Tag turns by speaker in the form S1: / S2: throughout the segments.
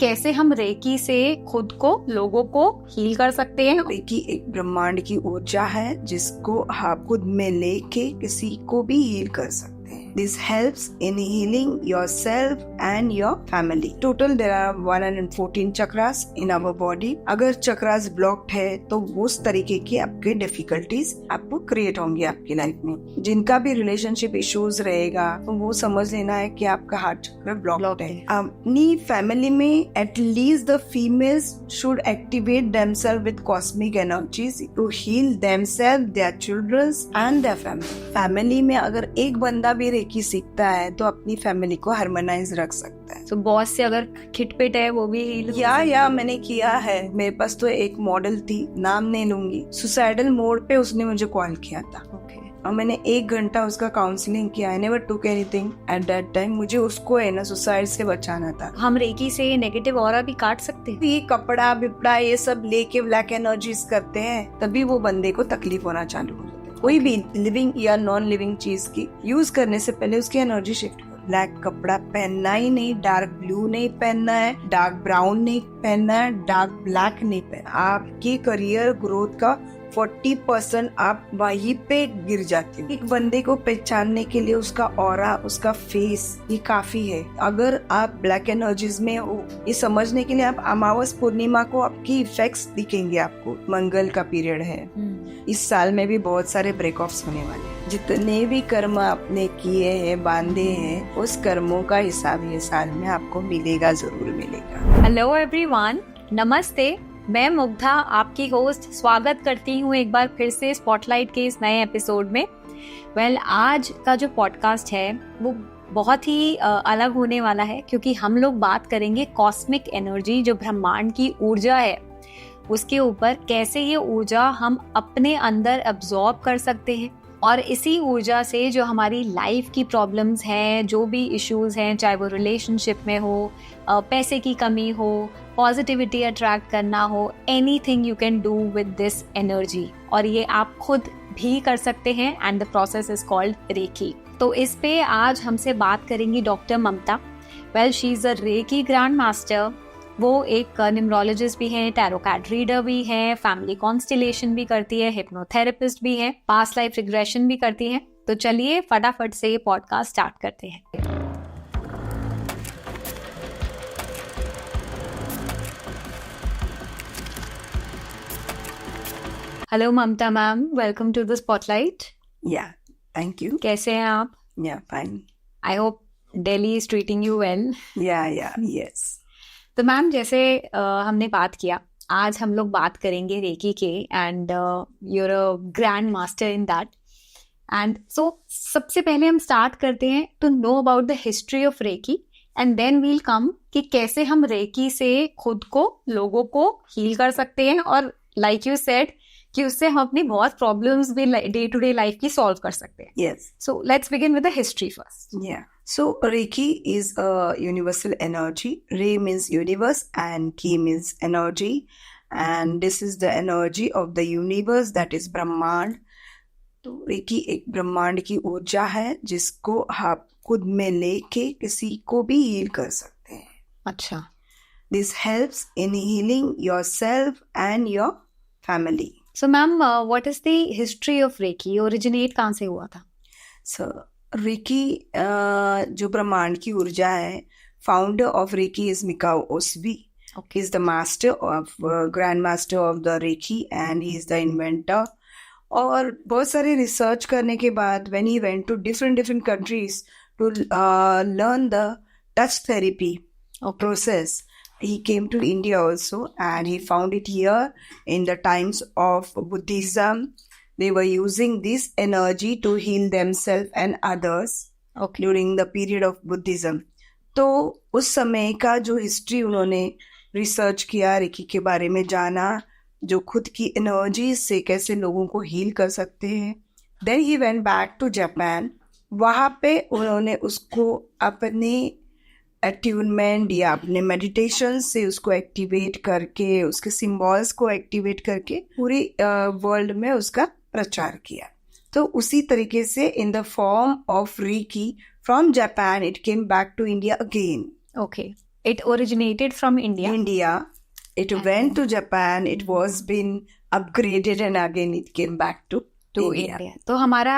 S1: कैसे हम रेकी से खुद को, लोगों को हील कर सकते हैं।
S2: रेकी एक ब्रह्मांड की ऊर्जा है जिसको आप खुद में लेके किसी को भी हील कर सकते हैं। This helps in healing yourself and your family. Total there are 114 chakras in our body. अगर chakras blocked है तो उस तरीके की आपके difficulties आपको create होंगी आपकी लाइफ में। जिनका भी relationship issues रहेगा तो वो समझ लेना है कि आपका heart chakra blocked है। अपनी family में at least the females should activate themselves with cosmic energies to heal themselves, their children and their family. Family में अगर एक बंदा भी रेकी सीखता है तो अपनी फैमिली को हार्मोनाइज रख सकता है।
S1: तो बॉस से अगर खिटपिट है वो भी हील
S2: या मैंने किया है। मेरे पास तो एक मॉडल थी, नाम नहीं लूंगी, सुसाइडल मोड पे उसने मुझे कॉल किया था। और मैंने 1 घंटा उसका काउंसलिंग किया। I never took anything at that time. मुझे उसको है ना सुसाइड से बचाना था।
S1: हम रेकी से नेगेटिव ऑरा भी काट सकते हैं।
S2: ये कपड़ा बिपड़ा ये सब लेके ब्लैक एनर्जीज करते हैं तभी वो बंदे को तकलीफ होना चालू हो जाता है। कोई भी लिविंग या नॉन लिविंग चीज की यूज करने से पहले उसकी एनर्जी शिफ्ट करो। ब्लैक कपड़ा पहनना ही नहीं, डार्क ब्लू नहीं पहनना है, डार्क ब्राउन नहीं पहनना है, डार्क ब्लैक नहीं पहनना। आपकी करियर ग्रोथ का 40% आप वहीं पे गिर जाते हो। एक बंदे को पहचानने के लिए उसका ऑरा, उसका फेस ये काफी है। अगर आप ब्लैक एनर्जीज में हो, ये समझने के लिए आप अमावस पूर्णिमा को आपकी इफेक्ट्स दिखेंगे आपको। मंगल का पीरियड है। इस साल में भी बहुत सारे ब्रेक ऑफ्स होने वाले हैं। जितने भी कर्म आपने किए हैं, बांधे हैं, उस कर्मों का हिसाब ये साल में आपको मिलेगा, जरूर मिलेगा।
S1: हेलो एवरीवन, नमस्ते। मैं मुग्धा, आपकी होस्ट, स्वागत करती हूँ एक बार फिर से स्पॉटलाइट के इस नए एपिसोड में। आज का जो पॉडकास्ट है वो बहुत ही अलग होने वाला है, क्योंकि हम लोग बात करेंगे कॉस्मिक एनर्जी, जो ब्रह्मांड की ऊर्जा है, उसके ऊपर कैसे ये ऊर्जा हम अपने अंदर अब्सॉर्ब कर सकते हैं और इसी ऊर्जा से जो हमारी लाइफ की प्रॉब्लम्स हैं, जो भी इश्यूज हैं, चाहे वो रिलेशनशिप में हो, पैसे की कमी हो, पॉजिटिविटी अट्रैक्ट करना हो, anything you can do with this energy. और ये आप खुद भी कर सकते हैं and the process is called reiki. तो इस पे आज हमसे बात करेंगी doctor Mamta. She is a reiki grand master. वो एक न्यूमरोलॉजिस्ट भी हैं, टैरो कार्ड रीडर भी हैं, फैमिली कॉन्स्टेलेशन भी करती है, हिप्नोथेरेपिस्ट भी हैं, पास्ट लाइफ रिग्रेशन भी करती हैं। तो चलिए फटाफट से ये पॉडकास्ट स्टार्ट करते हैं। Hello Mamta ma'am, welcome to the spotlight.
S2: Yeah thank you.
S1: कैसे हैं आप?
S2: Yeah fine.
S1: I hope Delhi is treating you well.
S2: Yeah yes.
S1: तो मैम, जैसे हमने बात किया, आज हम लोग बात करेंगे रेकी के, and you're a grand master in that. And so सबसे पहले हम स्टार्ट करते हैं to know about the history of reiki, and then we'll come कि कैसे हम रेकी से खुद को, लोगों को हील कर सकते हैं, और लाइक यू सेड कि उससे हम अपनी बहुत प्रॉब्लम्स भी डे टू डे लाइफ की सॉल्व कर सकते हैं।
S2: Yes.
S1: So let's begin with the history first.
S2: या So Reiki is a universal energy. Re means universe and Ki means energy. And this is the energy of the universe, that is ब्रह्मांड। तो Reiki एक ब्रह्मांड की ऊर्जा है जिसको आप खुद में लेके किसी को भी हील कर सकते हैं।
S1: अच्छा।
S2: This helps in healing yourself and your family.
S1: So ma'am, what is the history of Reiki? Originate कहाँ से हुआ था?
S2: So रेकी जो ब्रह्मांड की ऊर्जा है, founder of reiki is Mikao Usui. He is the master of grand master of the reiki and he is the inventor. और बहुत सारे रिसर्च करने के बाद when he went to different countries to learn the touch therapy process, he came to India also and he found it here in the times of Buddhism. They were using this energy to heal themselves and others during the period of Buddhism. तो उस समय का जो history उन्होंने research किया, recce के बारे में जाना, जो खुद की एनर्जी से कैसे लोगों को हील कर सकते हैं। Then he went back to Japan. वहाँ पे उन्होंने उसको अपने अट्यूनमेंट या अपने मेडिटेशन से उसको एक्टिवेट करके, उसके सिंबल्स को एक्टिवेट करके पूरी वर्ल्ड में उसका प्रचार किया। तो उसी तरीके से in the form of reiki from Japan it came back to India again.
S1: Okay. It originated from India.
S2: India. It went to Japan. It was been upgraded and again it came back to India.
S1: तो हमारा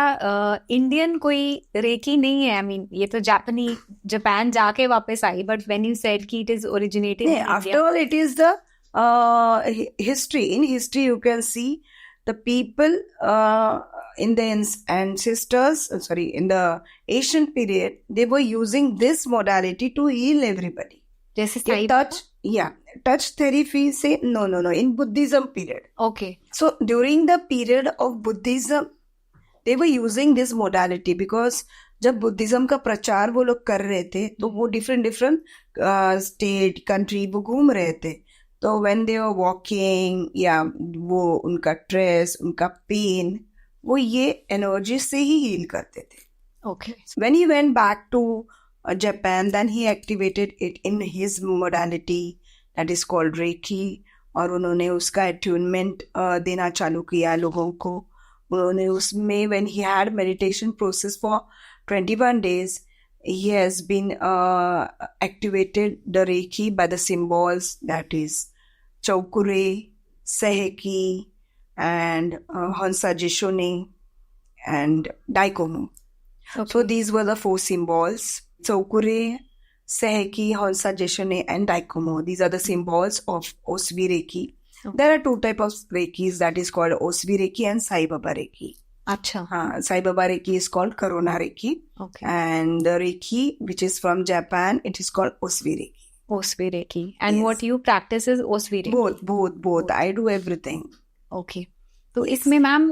S1: Indian कोई recce नहीं है. I mean ये तो Japan जाके वापस आई. But when you said कि it is originated in
S2: After all, it is the history. In history, you can see the people in the ancestors, in the ancient period, they were using this modality to heal everybody.
S1: जैसे
S2: touch therapy say no. In Buddhism period.
S1: Okay.
S2: So during the period of Buddhism, they were using this modality because जब Buddhism का प्रचार वो लोग कर रहे थे तो वो डिफरेंट स्टेट कंट्री वो घूम रहे थे. तो व्हेन दे वर वॉकिंग या वो उनका स्ट्रेस उनका पेन वो ये एनर्जी से ही हील करते थे.
S1: Okay.
S2: When he went back to Japan, then he activated it in his modality that is called Reiki. और उन्होंने उसका attunement देना चालू किया लोगों को. उन्होंने उसमें when he had meditation process for 21 days, he has been activated the Reiki by the symbols that is Choukure, Seheki, and Honsa Jishone, and Daikomo.
S1: Okay.
S2: So these were the 4 symbols. Choukure, Seheki, Honsa Jishone, and Daikomo. These are the symbols of Osvi Reiki.
S1: Okay.
S2: There are 2 types of Reikis, that is called Osvi Reiki and Sai Baba Reiki.
S1: अच्छा.
S2: Sai Baba Reiki is called Karuna Reiki.
S1: Okay.
S2: And the Reiki, which is from Japan, it is called Osvi Reiki.
S1: Osvi Reiki. And
S2: Yes.
S1: what you practice is Osvi Reiki.
S2: Both. I do everything.
S1: Okay. तो इसमें ma'am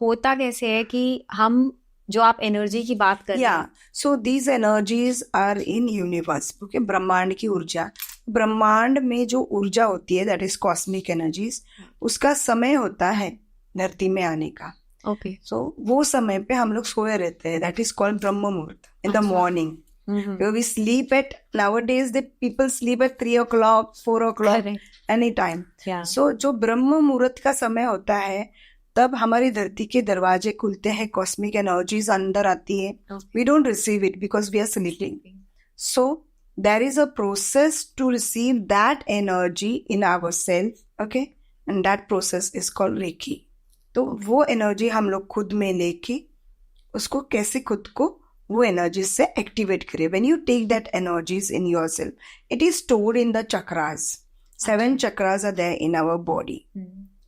S1: होता कैसे है कि हम जो आप energy की बात कर रहे हैं.
S2: So these energies are in universe. क्योंकि ब्रह्मांड की ऊर्जा, ब्रह्मांड में जो ऊर्जा होती है that is cosmic energies, उसका समय होता है धरती में आने का.
S1: Okay.
S2: So वो समय पे हम लोग सोए रहते हैं. That is called ब्रह्म मुहूर्त in the morning.
S1: Mm-hmm.
S2: We sleep at nowadays the people sleep at 3 o'clock, 4 o'clock,
S1: Correct.
S2: anytime.
S1: Yeah.
S2: So जो ब्रह्म मुहूर्त का समय होता है तब हमारी धरती के दरवाजे खुलते हैं, कॉस्मिक एनर्जीज अंदर आती है. We don't receive it because we are sleeping. So there is a process to receive that energy in ourselves, okay? And that process is called Reiki. तो वो एनर्जी हम लोग खुद में लेके उसको कैसे खुद को वो एनर्जी से एक्टिवेट करें. When you take that energies in yourself, it is stored in the chakras. 7 chakras are there in our body.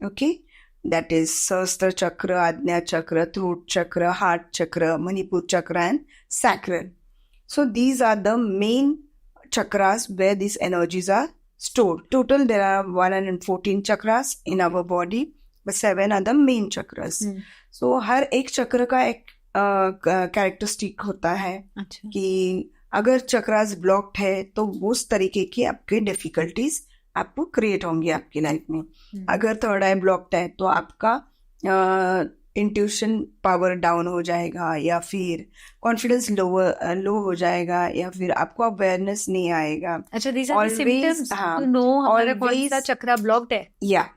S2: Okay? That is Sahasrara chakra, Ajna chakra, throat chakra, heart chakra, Manipur chakra, and sacral. So these are the main chakras where these energies are stored. Total there are 114 chakras in our body, but 7 are the main chakras. So हर एक चक्र का एक characteristic होता है.
S1: अच्छा.
S2: कि अगर chakras blocked है तो उस तरीके की आपके डिफिकल्टीज आपको क्रिएट होंगी आपकी लाइफ में. अगर थर्ड आई ब्लॉक्ड है तो आपका इंट्यूशन पावर डाउन हो जाएगा, या फिर कॉन्फिडेंस लो हो जाएगा, या फिर आपको अवेयरनेस नहीं आएगा.
S1: अच्छा. these are the symptoms to know हमारा कौन सा चक्रा ब्लॉक्ड है.
S2: Yeah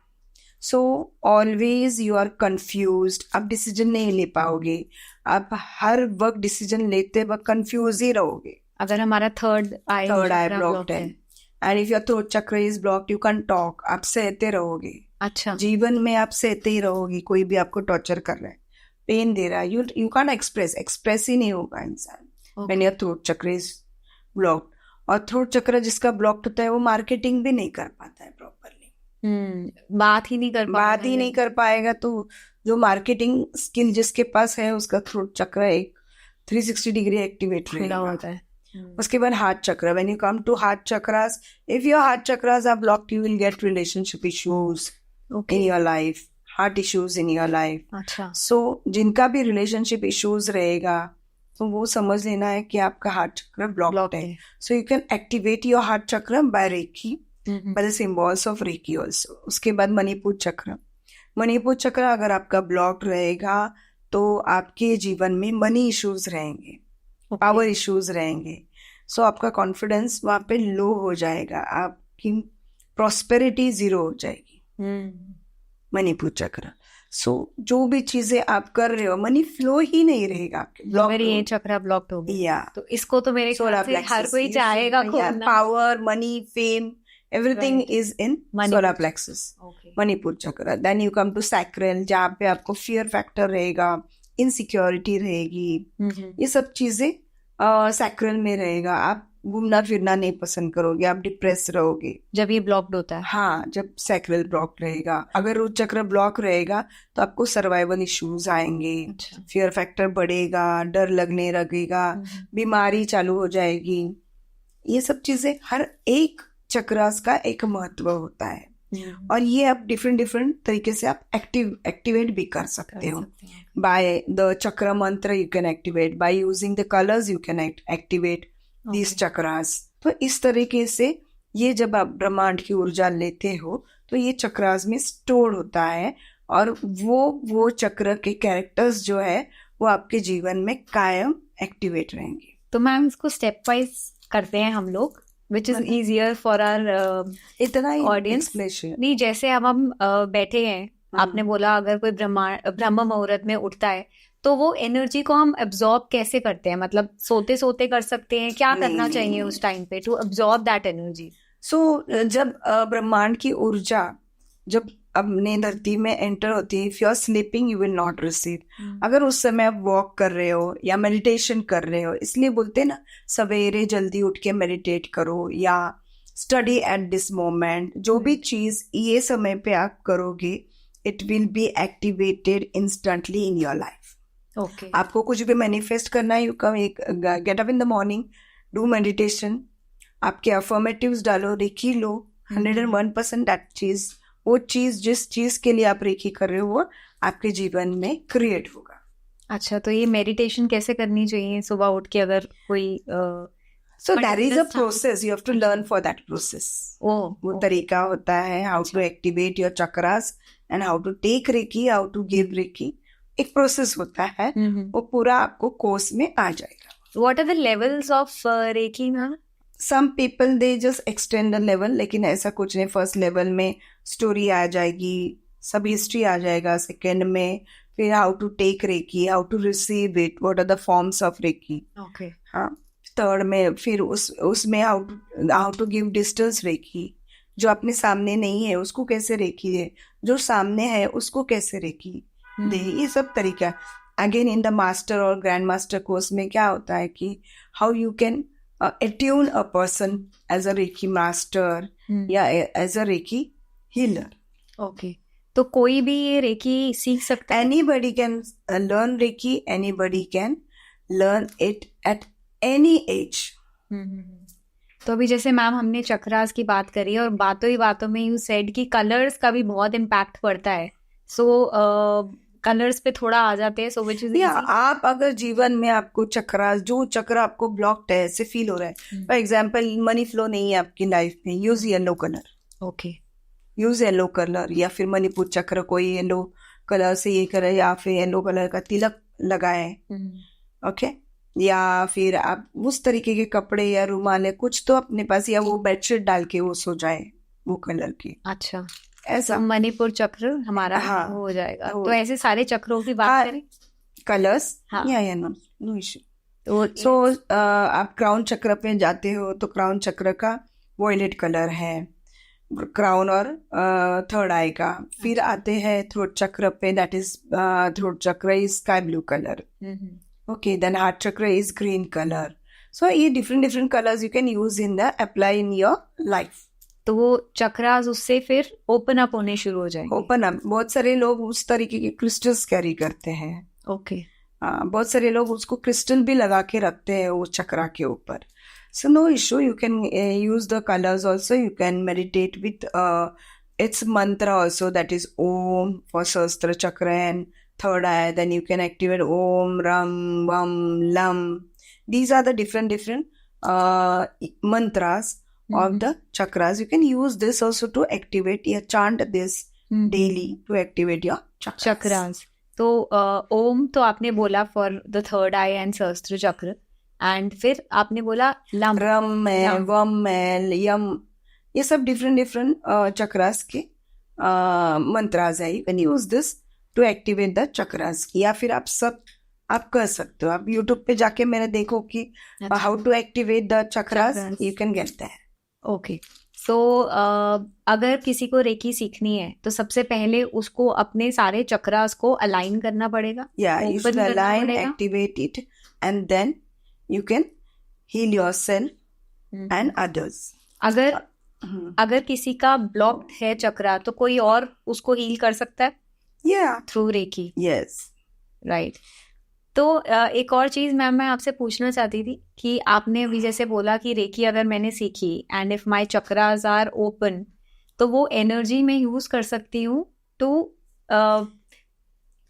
S2: so always you are confused. आप डिसीजन नहीं ले पाओगे. आप हर वक्त डिसीजन लेते वक्त कंफ्यूज ही रहोगे
S1: अगर हमारा थर्ड आई
S2: ब्लॉक्ड है. And if your throat chakra is blocked you can talk. आप सहते रहोगे.
S1: अच्छा.
S2: जीवन में आप सहते ही रहोगी. कोई भी आपको टॉर्चर कर रहा है, पेन दे रहा है, यू कैन एक्सप्रेस ही नहीं होगा इंसान when your throat chakra is blocked. और थ्रोट चक्र जिसका ब्लॉक्ड होता है वो मार्केटिंग भी नहीं कर पाता है प्रॉपरली.
S1: बात ही नहीं कर पाएगा.
S2: तो जो मार्केटिंग स्किल जिसके पास है उसका थ्रोट चक्र एक 360 डिग्री एक्टिवेट होता है. उसके बाद heart chakra. When you come to heart chakras, if your heart chakras are blocked you will get relationship issues in your life, heart issues in your life.
S1: अच्छा.
S2: So जिनका भी रिलेशनशिप इश्यूज रहेगा तो वो समझ लेना है कि आपका हार्ट चक्र ब्लॉक्ड है. So you can activate your heart chakra by Reiki, by the symbols of Reiki also. उसके बाद मणिपुर चक्र. मणिपुर चक्र अगर आपका ब्लॉक्ड रहेगा तो आपके जीवन में मनी इश्यूज रहेंगे, पावर इश्यूज रहेंगे. सो आपका कॉन्फिडेंस वहाँ पे लो हो जाएगा, आपकी प्रॉस्पेरिटी जीरो हो जाएगी. मणिपुर चक्र. सो जो भी चीजें आप कर रहे हो, मनी फ्लो ही नहीं रहेगा आपके, ब्लॉक
S1: मेरी ये चक्र ब्लॉक हो गई,
S2: या
S1: तो इसको तो मेरे ख्याल से हर कोई चाहेगा खोलना।
S2: Power, money, fame, everything
S1: Right.
S2: is in
S1: Manipur.
S2: solar plexus,
S1: Okay.
S2: Manipur चक्र. Then you come to sacral, जहाँ पे आपको fear factor रहेगा, insecurity रहेगी, ये सब चीजें sacral में रहेगा. आप घूमना फिरना नहीं पसंद करोगे, आप डिप्रेस रहोगे
S1: जब ये ब्लॉक्ड होता है.
S2: हाँ, जब सैक्रल ब्लॉक रहेगा. अगर रोज चक्र ब्लॉक रहेगा तो आपको सर्वाइवल इश्यूज आएंगे, फियर फैक्टर बढ़ेगा, डर लगने लगेगा, बीमारी चालू हो जाएगी. ये सब चीजें हर एक चक्रास का एक महत्व होता है, और ये आप डिफरेंट डिफरेंट तरीके से आप एक्टिवेट भी कर सकते हो. बाय द चक्र मंत्र you can activate, by using the colours you can activate these chakras. तो इस तरीके से ये जब आप ब्रह्मांड की ऊर्जा लेते हो तो ये चक्रास में स्टोर होता है, और वो चक्र के कैरेक्टर्स जो है वो आपके जीवन में कायम एक्टिवेट रहेंगे.
S1: तो मैम इसको स्टेप वाइज करते हैं हम लोग, which is easier for our
S2: इतना ही
S1: ऑडियंस. नहीं, जैसे अब हम बैठे हैं, आपने बोला अगर कोई ब्रह्म मुहूर्त में उठता है तो वो एनर्जी को हम एब्जॉर्ब कैसे करते हैं? मतलब सोते सोते कर सकते हैं, क्या करना चाहिए उस टाइम पे टू एब्जॉर्ब दैट एनर्जी?
S2: सो जब ब्रह्मांड की ऊर्जा जब अपने धरती में एंटर होती है, if you are sleeping you will not receive. अगर उस समय आप वॉक कर रहे हो या मेडिटेशन कर रहे हो, इसलिए बोलते हैं ना सवेरे जल्दी उठ के मेडिटेट करो या स्टडी एट दिस मोमेंट. जो भी चीज ये समय पे आप करोगे it will be activated instantly in your life.
S1: Okay.
S2: आपको कुछ भी मैनिफेस्ट करना है, you come get up in the morning, do meditation, आपके अफर्मेटिव्स डालो, रेखी लो, 101% दैट चीज, वो चीज जिस चीज के लिए आप रेखी कर रहे हो वो आपके जीवन में क्रिएट होगा.
S1: अच्छा, तो ये मेडिटेशन कैसे करनी चाहिए सुबह उठ के अगर कोई
S2: so that is a process, you have to learn for that process. वो तरीका होता है how to activate your chakras and how to take reiki, how to give reiki. एक प्रोसेस होता है, वो पूरा आपको कोर्स में आ जाएगा.
S1: What are the levels of Reiki ma'am?
S2: Some people they just extend the level, लेकिन ऐसा कुछ नहीं. फर्स्ट लेवल में स्टोरी आ जाएगी, सब हिस्ट्री आ जाएगा. सेकेंड में फिर how to take reiki, how to receive it, what are the forms of reiki.
S1: Okay.
S2: हाँ, थर्ड में फिर उसमें how to give distance reiki. जो अपने सामने नहीं है उसको कैसे रेकी है, जो सामने है उसको कैसे रेकी दे, ये सब तरीका. अगेन इन द मास्टर और ग्रैंड मास्टर कोर्स में क्या होता है कि how you can attune a person as a reiki master या as a reiki healer.
S1: Okay, तो कोई भी ये रेकी सीख सकता है?
S2: Anybody can learn reiki, anybody can learn it at any age.
S1: तो अभी जैसे मैम हमने चक्रास की बात करी और बातों ही बातों में यू सेड कि कलर्स का भी बहुत इम्पैक्ट पड़ता है. सो कलर्स पे थोड़ा आ जाते हैं. सो विच इज
S2: आप अगर जीवन में आपको चक्रास, जो चक्र आपको ब्लॉक्ड है ऐसे फील हो रहा है, फॉर एग्जांपल मनी फ्लो नहीं है आपकी लाइफ में, use yellow colour.
S1: Okay,
S2: use yellow colour. या फिर मणिपुर चक्र कोई येलो कलर से ये करे, या फिर येलो कलर का तिलक लगाए. ओके, या फिर आप उस तरीके के कपड़े या रुमाल है कुछ तो अपने पास, या वो बेडशीट डाल के वो सो जाए वो कलर की.
S1: अच्छा,
S2: ऐसा
S1: मणिपुर चक्र हमारा हो जाएगा. तो ऐसे सारे चक्रों की बात करें,
S2: कलर्स या नो इश्यू. तो आप क्राउन चक्र पे जाते हो तो क्राउन चक्र का वॉयलेट कलर है, क्राउन और थर्ड आई का. फिर आते हैं थ्रोट चक्र पे, that is throat chakra is sky blue colour. Okay, then heart chakra is green colour. So ये different colours you can use in the apply in your life.
S1: तो वो चक्रास उससे फिर ओपन अप होने शुरू हो जाएंगे.
S2: Open up. बहुत सारे लोग उस तरीके के क्रिस्टल्स कैरी करते हैं.
S1: ओके.
S2: बहुत सारे लोग उसको क्रिस्टल भी लगा के रखते हैं वो चक्रा के ऊपर. So no issue, you can use the colours also. You can meditate with its mantra also, that is Om for Sahasra Chakra and third eye. Then you can activate Om, Ram, Vam, Lam. These are the different mantras of the chakras. You can use this also to activate या chant this daily to activate your chakras.
S1: तो ओम तो आपने बोला for the third I and सहस्त्र चक्र, and फिर आपने बोला लम,
S2: रम है, वम है, यम, ये सब डिफरेंट चक्रास के मंत्रास है. You can use this to activate the chakras, या फिर आप कर सकते हो, आप यूट्यूब पे जाके मेरे देखो कि how to activate the chakras, you can get that.
S1: Okay, so अगर किसी को रेकी सीखनी है तो सबसे पहले उसको अपने सारे चक्रास को अलाइन करना पड़ेगा,
S2: या यू शुड
S1: करना
S2: अलाइन,
S1: पड़ेगा।
S2: Activate it, and then you can heal yourself and others.
S1: अगर किसी का ब्लॉक्ड है चक्रा तो कोई और उसको हील कर सकता है
S2: या
S1: थ्रू रेकी।
S2: Yes,
S1: right. तो एक और चीज मैम मैं आपसे पूछना चाहती थी कि आपने अभी जैसे बोला कि रेकी अगर मैंने सीखी and if my chakras are open तो वो एनर्जी मैं यूज कर सकती हूँ to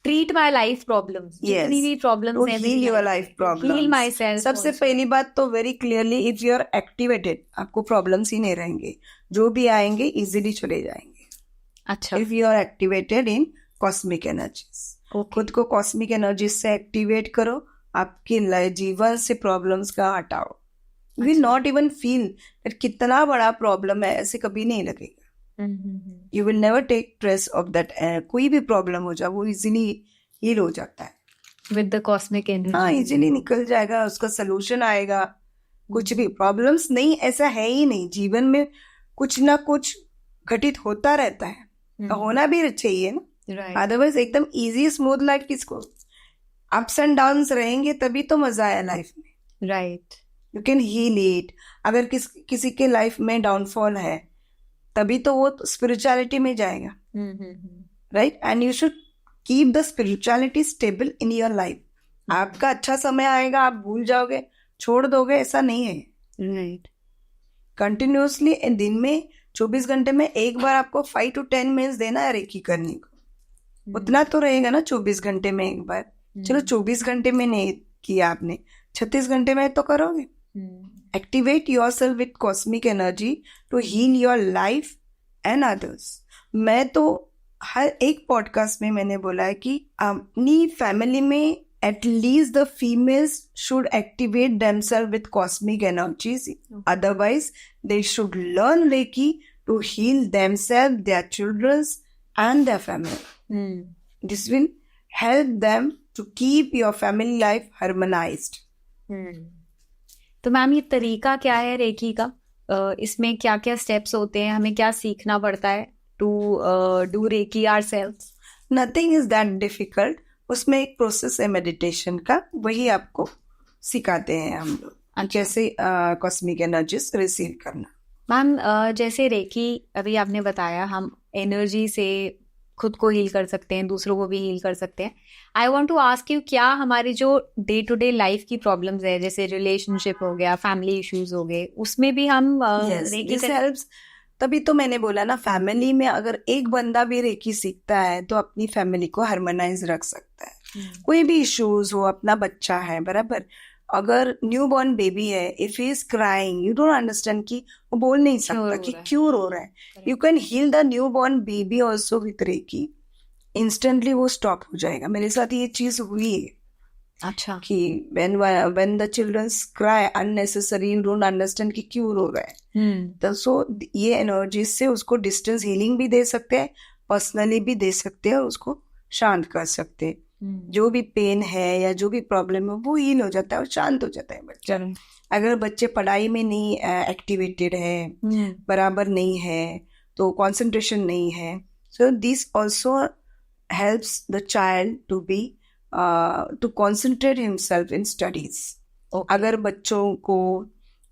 S1: treat my life problems, जितनी भी प्रॉब्लम्स हैं,
S2: heal your life problems,
S1: heal myself.
S2: सबसे पहली बात तो very clearly, if you are activated, आपको प्रॉब्लम्स ही नहीं रहेंगे, जो भी आएंगे इजीली चले जाएंगे।
S1: अच्छा,
S2: if you are activated in cosmic energies, खुद को कॉस्मिक एनर्जी से एक्टिवेट करो, आपके जीवन से प्रॉब्लम्स का हटाओ। You will not even feel that कितना बड़ा प्रॉब्लम है, ऐसे कभी नहीं लगेगा। You will never take stress of that. कोई भी प्रॉब्लम हो जाए वो इजीली हील हो जाता है
S1: विद द कॉस्मिक एनर्जी।
S2: हाँ, इजीली निकल जाएगा, उसका सोल्यूशन आएगा। कुछ भी प्रॉब्लम्स नहीं, ऐसा है ही नहीं, जीवन में कुछ ना कुछ घटित होता रहता है, होना भी चाहिए ना, अदरवाइज एकदम इजी स्मूथ लाइफ किसको? अप्स एंड डाउन्स रहेंगे तभी तो मजा है लाइफ में।
S1: Right,
S2: you can heal it. अगर किसी के लाइफ में डाउनफॉल है तभी तो वो स्पिरिचुअलिटी में जाएगा, right? And you should keep the spirituality stable in your life. आपका अच्छा समय आएगा, आप भूल जाओगे, छोड़ दोगे, ऐसा नहीं है।
S1: राइट,
S2: कंटिन्यूसली दिन में 24 घंटे में एक बार आपको 5 to 10 मिनट्स देना है रेकी करने को, उतना तो रहेगा ना 24 घंटे में एक बार। चलो 24 घंटे में नहीं किया आपने, 36 घंटे में तो करोगे। Activate yourself with cosmic energy to heal your life and others. मैं तो हर एक पॉडकास्ट में मैंने बोला है कि अपनी फैमिली में at least the females should activate themselves with cosmic energies, otherwise they should learn reiki to heal themselves, their childrens and their family. This will help them to keep your family life harmonized.
S1: तो ma'am ये तरीका क्या है recce का? इसमें क्या क्या steps होते हैं, हमें क्या सीखना पड़ता है to do reiki ourselves?
S2: Nothing is that difficult. उसमें एक प्रोसेस है मेडिटेशन का, वही आपको सिखाते हैं हम लोग, जैसे कॉस्मिक एनर्जीज रिसीव करना।
S1: मैम जैसे रेकी अभी आपने बताया हम एनर्जी से खुद को हील कर सकते हैं, दूसरों को भी हील कर सकते हैं। I want to ask you, क्या हमारी जो डे टू डे लाइफ की प्रॉब्लम्स है, जैसे रिलेशनशिप हो गया, फैमिली इश्यूज हो गए, उसमें भी हम रेकी से
S2: हेल्प्स? तभी तो मैंने बोला ना, फैमिली में अगर एक बंदा भी रेकी सीखता है तो अपनी फैमिली को हार्मोनाइज रख सकता है। कोई भी इश्यूज हो, अपना बच्चा है, बराबर, अगर न्यू बॉर्न बेबी है, if he is crying, you don't understand कि वो बोल नहीं सकता कि क्यों रो रहा है, you can heal the new born baby also with reiki. Instantly वो स्टॉप हो जाएगा। मेरे साथ ये चीज हुई है।
S1: अच्छा,
S2: कि when the children cry unnecessary, you don't understand कि क्यों रो रहा है, तो सो ये एनर्जी से उसको डिस्टेंस हीलिंग भी दे सकते हैं, पर्सनली भी दे सकते हैं, और उसको शांत कर सकते हैं। जो भी पेन है या जो भी प्रॉब्लम है वो हील हो जाता है और शांत हो जाता है बच्चा। अगर बच्चे पढ़ाई में नहीं एक्टिवेटेड है, बराबर नहीं है, तो कंसंट्रेशन नहीं है, so this also helps the child to be to concentrate himself in studies. अगर बच्चों को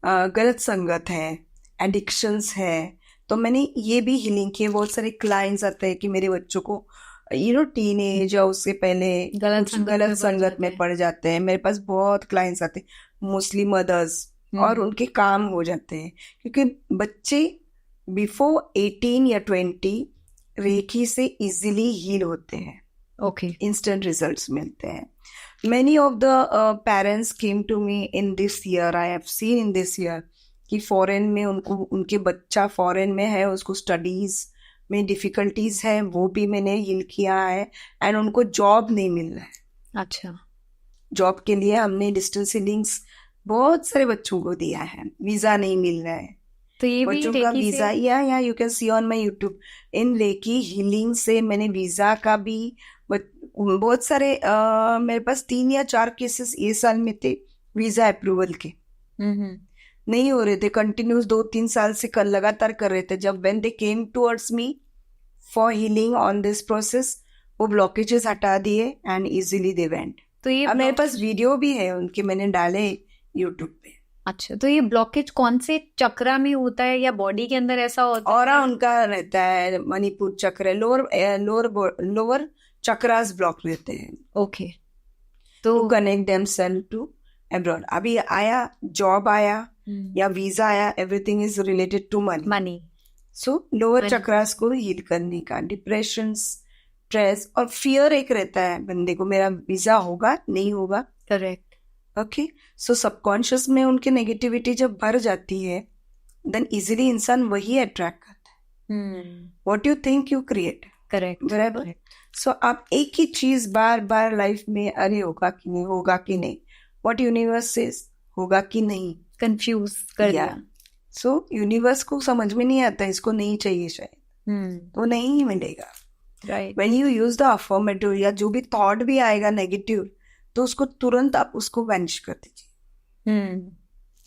S2: गलत संगत है, एडिक्शंस है, तो मैंने ये भी हीलिंग किए। बहुत सारे क्लाइंट्स आते हैं कि मेरे बच्चों को टीनेज या उससे पहले गलत संगत में पड़ जाते हैं। मेरे पास बहुत क्लाइंट्स आते हैं, मोस्टली मदर्स, और उनके काम हो जाते हैं, क्योंकि बच्चे बिफोर 18 या 20 रेकी से इजीली हील होते हैं। इंस्टेंट रिजल्ट्स मिलते हैं। Many of the parents came to me in this year. I have seen in this year कि फॉरेन में उनके बच्चा फॉरेन में है, उसको स्टडीज में डिफिकल्टीज है, वो भी मैंने हील किया है, एंड उनको जॉब नहीं मिल रहा है।
S1: अच्छा,
S2: जॉब के लिए हमने डिस्टेंस हीलिंग्स बहुत सारे बच्चों को दिया है, वीजा नहीं मिल रहा है,
S1: तो ये
S2: बच्चों
S1: भी
S2: का वीजा, या you can see on my YouTube, in recce healing से मैंने वीजा का भी बट बहुत सारे मेरे पास 3 या 4 केसेस ये साल में थे वीजा अप्रूवल के, नहीं हो रहे थे, कंटिन्यूस 2-3 साल से लगातार कर रहे थे. जब when they came towards me for healing on this process, वो ब्लॉकेजेस हटा दिए एंड इजीली दे वेंट.
S1: तो ये
S2: अब मेरे पास वीडियो भी है उनके, मैंने डाले यूट्यूब पे.
S1: अच्छा, तो ये ब्लॉकेज कौन से चक्रा में होता है या बॉडी के अंदर ऐसा होता है?
S2: ऑरा उनका रहता है मणिपुर चक्र, लोअर चक्रास ब्लॉक रहते हैं.
S1: ओके, तो
S2: कनेक्ट देमसेल्फ टू अब्रॉड. अभी आया जॉब आया या वीजा आया, everything is related to money. So lower chakras को हील करने का, डिप्रेशन, स्ट्रेस और फियर एक रहता है बंदे को, मेरा वीजा होगा नहीं होगा.
S1: करेक्ट.
S2: ओके, सो सबकॉन्शियस में उनकी नेगेटिविटी जब भर जाती है, देन इजीली इंसान वही अट्रैक्ट करता है. What you think you create.
S1: Correct,
S2: बराबर. सो आप एक ही चीज बार बार लाइफ में, अरे होगा कि नहीं, होगा कि नहीं, व्हाट यूनिवर्स सेज, होगा कि नहीं,
S1: कंफ्यूज कर दिया.
S2: सो यूनिवर्स को समझ में नहीं आता, इसको नहीं चाहिए शायद, तो नहीं ही मिलेगा.
S1: Right.
S2: When you use the affirmative या जो भी थॉट भी आएगा नेगेटिव, तो उसको तुरंत आप उसको वैनिश कर दीजिए.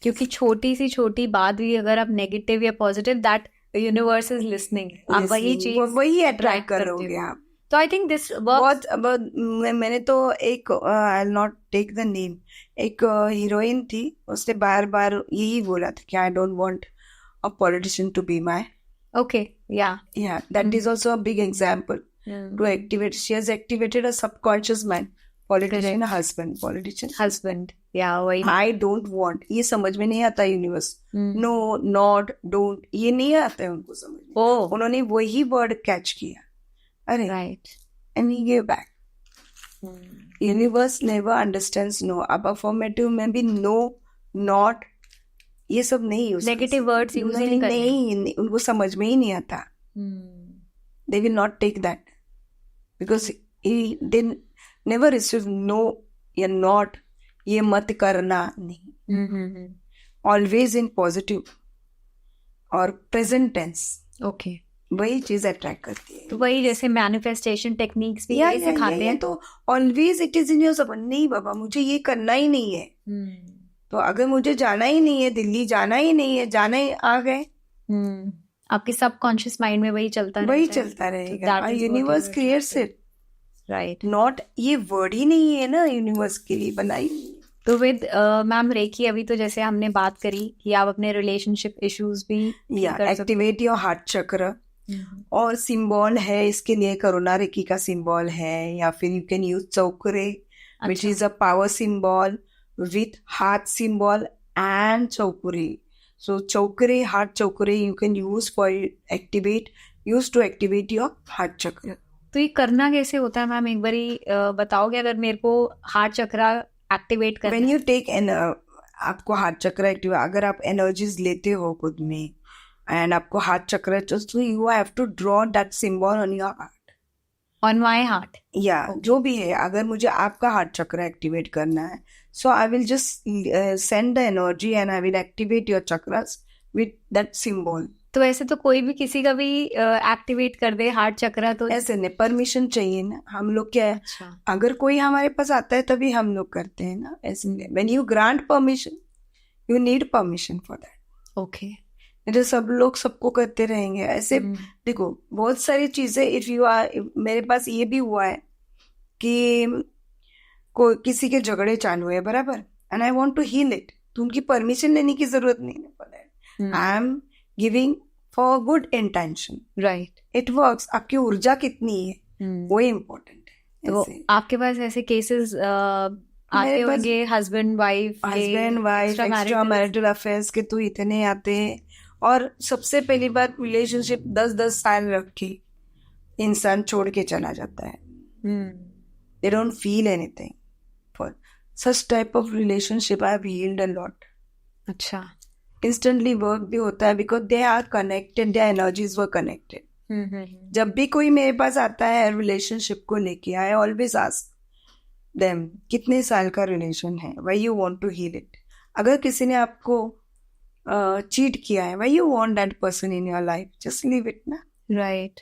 S1: क्योंकि छोटी सी छोटी बात भी अगर आप नेगेटिव या positive, that universe is listening, आप वही चीज
S2: वही अट्रैक्ट करोगे आप.
S1: तो आई थिंक दिस
S2: बहुत मैंने तो एक, I will not take the name, एक हीरोइन थी, उसने बार बार यही बोला था कि I don't want a politician to be my.
S1: Okay, yeah
S2: that is also a big example to activate. She has activated a subconscious mind. Politician husband,
S1: या वही.
S2: आई डोंट वांट, ये समझ में नहीं आता यूनिवर्स. नो, नॉट, डोंट, ये नहीं आता है उनको समझ में. उन्होंने वही वर्ड कैच किया, अरे
S1: right,
S2: and he give back. Universe never understands no. अब अफर्मेटिव में भी नो, नॉट, ये सब नहीं यूज,
S1: नेगेटिव वर्ड्स यूज ही
S2: नहीं, उनको समझ में ही नहीं आता. They will not take that because they never receive no या नॉट, ये मत करना, नहीं. ऑलवेज इन पॉजिटिव और प्रेजेंट टेंस.
S1: ओके,
S2: वही चीज अट्रैक्ट करती है.
S1: तो वही जैसे मैनिफेस्टेशन टेक्निक्स भी यही सिखाते हैं.
S2: तो always it is in your सब. नहीं बाबा, मुझे ये करना ही नहीं है, तो अगर मुझे जाना ही नहीं है, दिल्ली जाना ही नहीं है, जाना ही आ गए,
S1: आपके सबकॉन्शियस माइंड में वही चलता
S2: रहेगा. Universe creates it,
S1: right.
S2: Not, ये वर्ड ही नहीं है ना यूनिवर्स के लिए बनाई.
S1: तो विद मैम रेकी, अभी तो जैसे हमने बात करी कि आप अपने रिलेशनशिप इश्यूज भी
S2: एक्टिवेट योर हार्ट चक्र, और सिंबल है इसके लिए, करुणा रेकी का सिंबल है, या फिर you can use Cho Ku Rei, which is a power symbol with heart symbol and Cho Ku Rei. So Cho Ku Rei, heart Cho Ku Rei you can use for use to activate your heart chakra.
S1: तो ये करना कैसे होता है मैम, एक बारी बताओगे अगर मेरे को हार्ट चक्रा एक्टिवेट करना.
S2: When you take आपको हार्ट चक्रा एक्टिव, अगर आप एनर्जीज लेते हो खुद में एंड आपको हार्ट चक्रा, तो you have to draw that symbol on your heart,
S1: on my heart,
S2: या जो भी है. अगर मुझे आपका हार्ट चक्रा एक्टिवेट करना है, so I will just send the energy and I will activate your chakras with that symbol.
S1: तो ऐसे तो कोई भी किसी का भी एक्टिवेट कर दे हार्ट चक्रा, तो
S2: ऐसे नहीं, परमिशन चाहिए ना. हम लोग क्या है, अगर कोई हमारे पास आता है तभी हम लोग करते हैं ना, ऐसे. When you grant permission, you need permission for that.
S1: Okay.
S2: तो सब लोग सबको करते रहेंगे ऐसे. देखो बहुत सारी चीजें, इफ यू आर, मेरे पास ये भी हुआ है कि कोई किसी के झगड़े चालू है, बराबर, and I want to heal it, तो उनकी परमिशन लेने की जरूरत नहीं है. I am giving for good intention,
S1: right.
S2: It works. आपकी ऊर्जा कितनी है वो इम्पोर्टेंट है.
S1: तो आपके पास ऐसे केसेस आते होंगे, husband wife
S2: extra marital affairs के तो इतने आते हैं. और सबसे पहली बार रिलेशनशिप 10-10 साल रख के इंसान छोड़ के चला जाता है. They don't feel anything. For such type of relationship, I have healed a lot.
S1: अच्छा.
S2: Instantly work भी होता है because they are connected, their energies were connected. जब भी कोई मेरे पास आता है relationship को लेके, I always ask them, कितने साल का relation है? Why you want to heal it? अगर किसी ने आपको चीट किया है, why you want that person in your life? Just leave it ना.
S1: Right.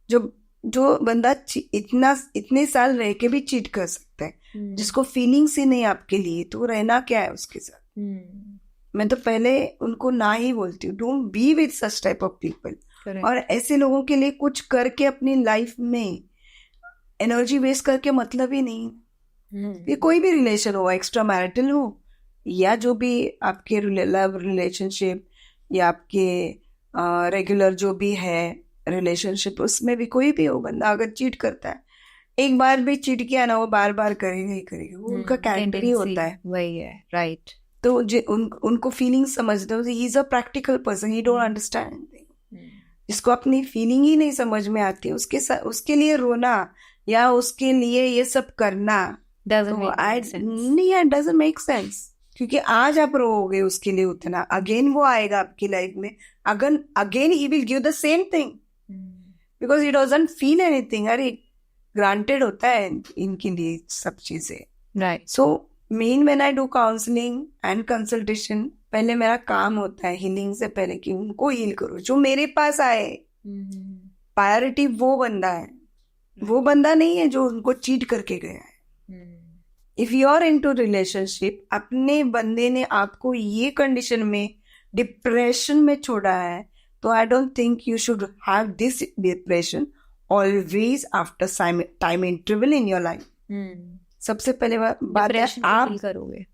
S2: जो जो बंदा इतने साल रह के भी चीट कर सकता है, जिसको फीलिंग्स ही नहीं आपके लिए, तो रहना क्या है उसके साथ। मैं तो पहले उनको ना ही बोलती हूँ, don't be with such type of people. और ऐसे लोगों के लिए कुछ करके अपनी लाइफ में एनर्जी वेस्ट करके मतलब ही नहीं। ये कोई भी रिलेशन हो, एक्स्ट्रा मैरिटल हो या जो भी आपके लव रिलेशनशिप या आपके रेगुलर जो भी है रिलेशनशिप, उसमें भी कोई भी हो, बंदा अगर चीट करता है, एक बार भी चीट किया ना, वो बार बार करेगा ही करेगा, वो उनका कैरेक्टर ही होता है।
S1: वही है, राइट।
S2: तो उनको फीलिंग समझते हो, he is a practical person, he don't understand anything. जिसको अपनी फीलिंग ही नहीं समझ में आती, उसके लिए रोना या उसके लिए ये सब करना डजंट मेक सेंस। क्योंकि आज आप रोओगे उसके लिए उतना, अगेन वो आएगा आपकी लाइफ में, again he will give the same thing because he doesn't feel anything. अरे ग्रांटेड होता है इनके लिए सब चीजें, right. So main when I do counselling and consultation, पहले मेरा काम होता है हीलिंग से पहले कि उनको हील करो। जो मेरे पास आए, प्रायोरिटी वो बंदा है, वो बंदा नहीं है जो उनको चीट करके गया है। If you are into relationship, अपने बंदे ने आपको ये कंडीशन में डिप्रेशन में छोड़ा है, तो I don't think you should have this depression always after time interval in your life. सबसे पहले बात है आप
S1: करोगे,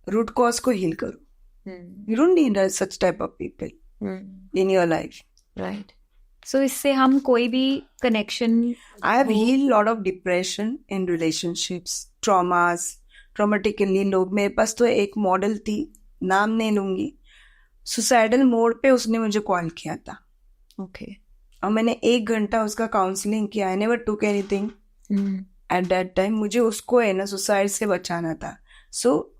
S2: रूट कॉज को हील करो। You don't need such type of people in your life,
S1: right. So इससे हम कोई भी connection,
S2: I have healed lot of depression in relationships, traumatically लोग। मेरे पास तो एक मॉडल थी, नाम नहीं लूंगी, सुसाइडल मोड पे उसने मुझे कॉल किया था,
S1: ओके।
S2: और मैंने 1 घंटा उसका काउंसलिंग किया। I never took anything at that time. मुझे उसको है ना सुसाइड से बचाना था। सो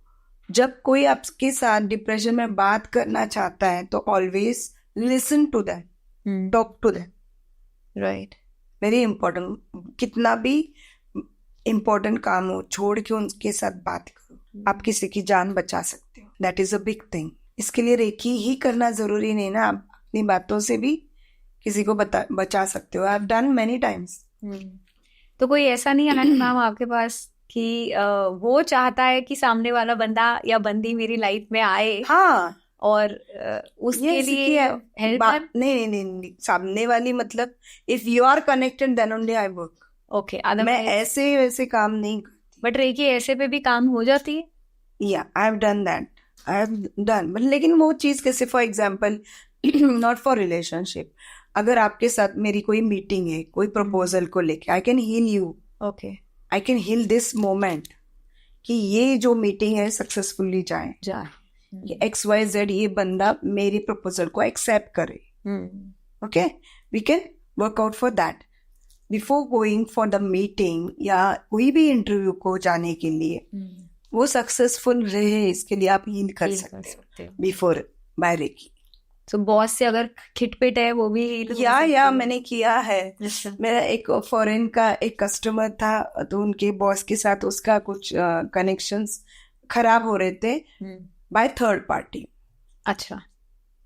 S2: जब कोई आपके साथ डिप्रेशन में बात करना चाहता है, तो always listen to that, talk to that,
S1: right.
S2: Very important. कितना भी इम्पोर्टेंट काम हो, छोड़ के उनके साथ बात करो। आप किसी की जान बचा सकते हो, that is a big thing. इसके लिए रेकी ही करना जरूरी नहीं ना, आप अपनी बातों से भी किसी को बचा सकते हो। I have done many times.
S1: तो कोई ऐसा नहीं है मैम आपके पास कि वो चाहता है कि सामने वाला बंदा या बंदी मेरी लाइफ में आए,
S2: हाँ,
S1: और उसके लिए हेल्प?
S2: नहीं, सामने वाली मतलब if you are connected then only I work.
S1: Okay,
S2: मैं ऐसे वैसे काम नहीं करती।
S1: बट रेकी ऐसे पे भी काम हो जाती है?
S2: या I have done that, I have done. But लेकिन वो चीज कैसे, for example not for relationship, अगर आपके साथ मेरी कोई मीटिंग है, कोई प्रपोजल को लेके, I can heal you,
S1: okay,
S2: I can heal this moment कि ये जो मीटिंग है सक्सेसफुली जाए, XYZ ये बंदा मेरी प्रपोजल को एक्सेप्ट करे। Okay, we can work out for that before going for the meeting या कोई भी इंटरव्यू को जाने के लिए। वो सक्सेसफुल रहे, इसके लिए आप हील कर सकते हो बिफोर बाय रेकी।
S1: तो बॉस से अगर खिटपिट है, वो भी
S2: या मैंने किया है। मेरा एक फॉरेन का एक कस्टमर था, तो उनके बॉस के साथ उसका कुछ कनेक्शंस खराब हो रहे थे बाय थर्ड पार्टी।
S1: अच्छा,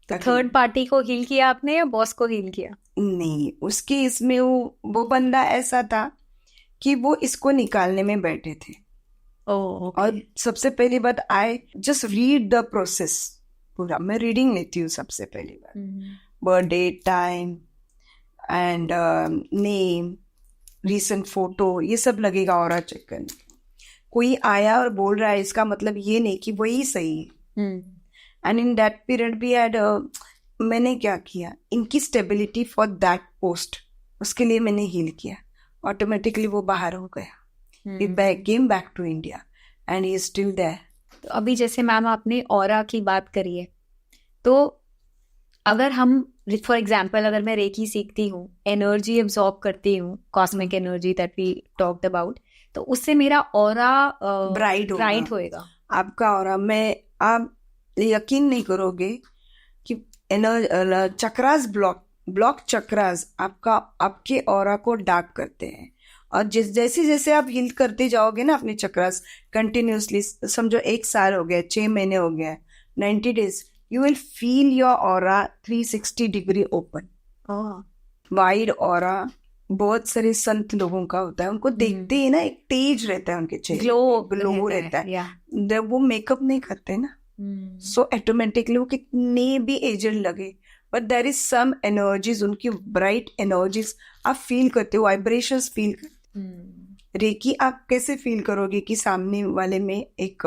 S1: तो थर्ड पार्टी को हील किया आपने या बॉस को हील किया?
S2: नहीं, उसके इसमें वो बंदा ऐसा था कि वो इसको निकालने में बैठे थे।
S1: ओके।
S2: और सबसे पहली बात, I just read the process पूरा, मैं रीडिंग लेती हूँ सबसे पहली बार, birthday, time and name, recent photo, ये सब लगेगा ऑरा चेक करने। कोई आया और बोल रहा है, इसका मतलब ये नहीं कि वही सही है। एंड इन दैट पीरियड भी एड मैंने क्या किया, इनकी स्टेबिलिटी फॉर दैट पोस्ट, उसके लिए मैंने हील किया। ऑटोमेटिकली वो बाहर हो गया, he came back to India and he is still there.
S1: तो अभी जैसे मैम आपने ऑरा की बात करी है, तो अगर हम फॉर एग्जाम्पल, अगर मैं रेकी सीखती हूँ, एनर्जी एब्जॉर्ब करती हूँ, cosmic energy that we talked about, तो उससे मेरा ऑरा ब्राइट होएगा।
S2: आपका ऑरा में आप यकीन नहीं करोगे कि चक्रास ब्लॉक चक्रास आपके ऑरा को डार्क करते हैं। और जैसे जैसे आप हील करते जाओगे ना अपने चक्रास कंटिन्यूसली, समझो 1 साल हो गया, 6 महीने हो गया, 90 days, you will feel your aura 360 degree open, wide aura, बहुत सारे संत लोगों का होता है, उनको देखते ही ना एक तेज रहता है उनके चेहरे, ग्लो रहता है, जब वो मेकअप नहीं करते ना, सो ऑटोमेटिकली वो कितने भी एजड लगे, but there is some energies, उनकी ब्राइट एनर्जीज आप फील करते हो, वाइब्रेशंस फील करते। रेकी आप कैसे फील करोगे कि सामने वाले में एक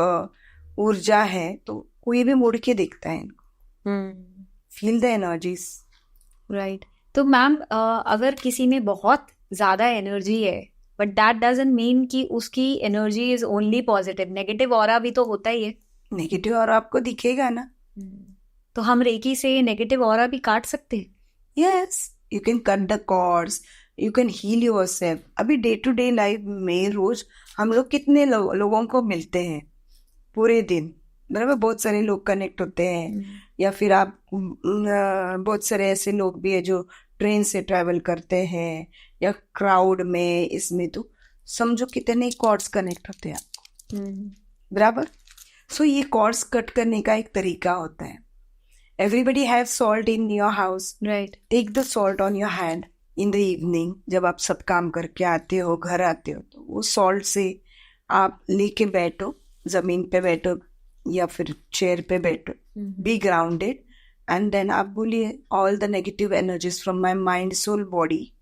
S2: ऊर्जा है, तो कोई भी मुड़ के देखता है इनको, फील द एनर्जीज।
S1: राइट। तो मैम अगर किसी में बहुत ज्यादा एनर्जी है, बट दैट डजंट मीन कि उसकी energy is only positive, negative aura भी तो होता ही है।
S2: नेगेटिव ऑरा आपको दिखेगा ना,
S1: तो हम रेकी से नेगेटिव ऑरा भी काट सकते हैं।
S2: Yes, you can cut the cords, you can heal yourself. अभी डे टू डे लाइफ में रोज हम लोग कितने लोगों को मिलते हैं पूरे दिन, बराबर, बहुत सारे लोग कनेक्ट होते हैं, या फिर आप बहुत सारे ऐसे लोग भी है जो ट्रेन से ट्रैवल करते हैं या क्राउड में, इसमें तो समझो कितने कॉर्ड्स कनेक्ट होते हैं आपको, बराबर। सो ये कॉर्ड्स कट करने का एक तरीका होता है। Everybody have salt in your house, right, take the salt on your hand in the evening, जब आप सब काम करके आते हो, घर आते हो, तो वो सॉल्ट से आप लेके बैठो, जमीन पे बैठो या फिर चेयर पे बैठो, बी ग्राउंडेड, एंड देन आप बोलिए all the negative energies from my mind soul body,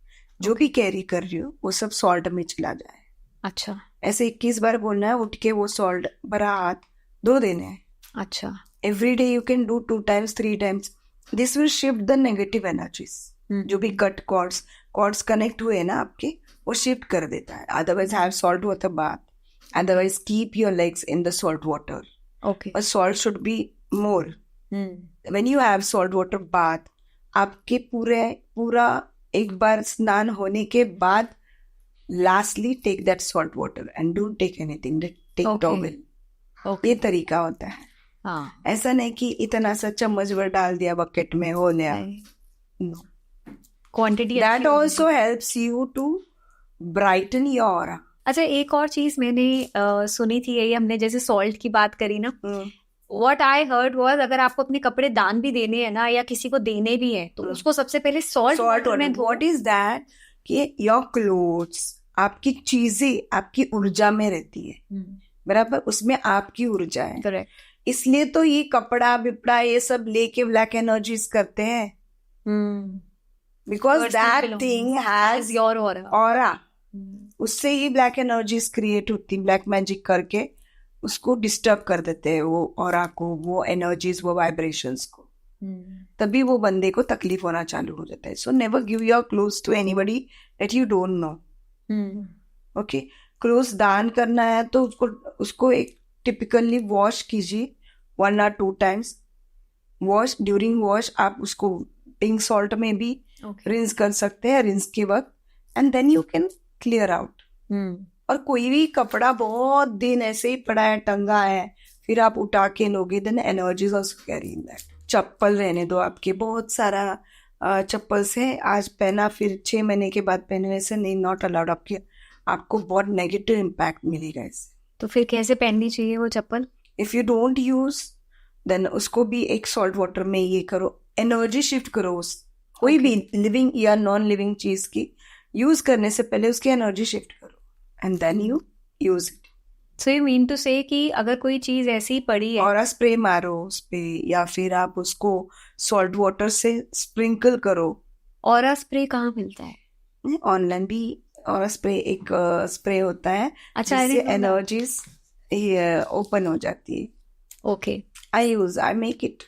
S2: जो भी कैरी कर रही हो वो सब सॉल्ट में चला जाए।
S1: अच्छा,
S2: ऐसे 21 बार बोलना है, उठ के वो सॉल्ट भरा हाथ धो देना है।
S1: अच्छा,
S2: every day you can do 2 times 3 times, this will shift the negative energies. जो भी कट कॉर्ड्स कनेक्ट हुए ना आपके, वो शिफ्ट कर देता है। Otherwise have salt water bath, otherwise keep your legs in the salt water.
S1: Okay.
S2: But salt should be more. When you have salt water bath, आपके पूरा एक बार स्नान होने के बाद lastly take that salt water and don't take anything, take towel. ये तरीका होता है।
S1: हाँ,
S2: ऐसा नहीं कि इतना सा चम्मच भर डाल दिया बकेट में, हो गया। No.
S1: Quantity
S2: That also helps you to brighten your aura.
S1: अच्छा, एक और चीज मैंने सुनी थी, यही हमने जैसे सॉल्ट की बात करी ना, व्हाट आई हर्ड वाज अगर आपको अपने कपड़े दान भी देने हैं ना, या किसी को देने भी हैं, तो उसको सबसे पहले सॉल्ट में धो।
S2: व्हाट इज दैट कि योर क्लोथ्स, आपकी चीजें आपकी ऊर्जा में रहती है, बराबर, उसमें आपकी ऊर्जा है।
S1: करेक्ट।
S2: इसलिए तो ये कपड़ा बिपड़ा ये सब लेके ब्लैक एनर्जीज करते हैं, because that thing has
S1: your
S2: aura. उससे ही ब्लैक एनर्जीज क्रिएट होती, ब्लैक मैजिक करके उसको डिस्टर्ब कर देते हैं, वो ऑरा को, वो एनर्जीज, वो वाइब्रेशंस को, तभी वो बंदे को तकलीफ होना चालू हो जाता है। So never give your clothes to anybody that you don't know. Okay, clothes दान करना है तो उसको एक टिपिकली वॉश कीजिए 1 or 2 times। Wash, during wash आप उसको पिंक सॉल्ट में भी रिंस कर सकते हैं, रिंस के वक्त, and then you can clear out. और कोई भी कपड़ा बहुत दिन ऐसे ही पड़ा है, टंगा है, फिर आप उठा के लोगे, then energies also carry in that. चप्पल रहने दो, आपके बहुत सारा चप्पल से आज पहना फिर 6 महीने के बाद पहनने से नहीं, नॉट अलाउड। आपको बहुत नेगेटिव इम्पैक्ट मिलेगा इससे।
S1: तो फिर कैसे पहननी चाहिए वो चप्पल?
S2: If you don't use, then उसको भी एक सॉल्ट वाटर में ये करो, एनर्जी शिफ्ट करो। कोई भी लिविंग या नॉन लिविंग चीज की यूज करने से पहले उसकी एनर्जी शिफ्ट करो, and then you use it.
S1: So you mean to say कि अगर कोई चीज ऐसी पड़ी है,
S2: और स्प्रे मारो उस पे, या फिर आप उसको सॉल्ट वाटर से स्प्रिंकल करो।
S1: और स्प्रे कहाँ मिलता है?
S2: ऑनलाइन भी और स्प्रे, एक स्प्रे होता है,
S1: अच्छा,
S2: जिससे एनर्जीज ओपन हो जाती है।
S1: Okay,
S2: I make it.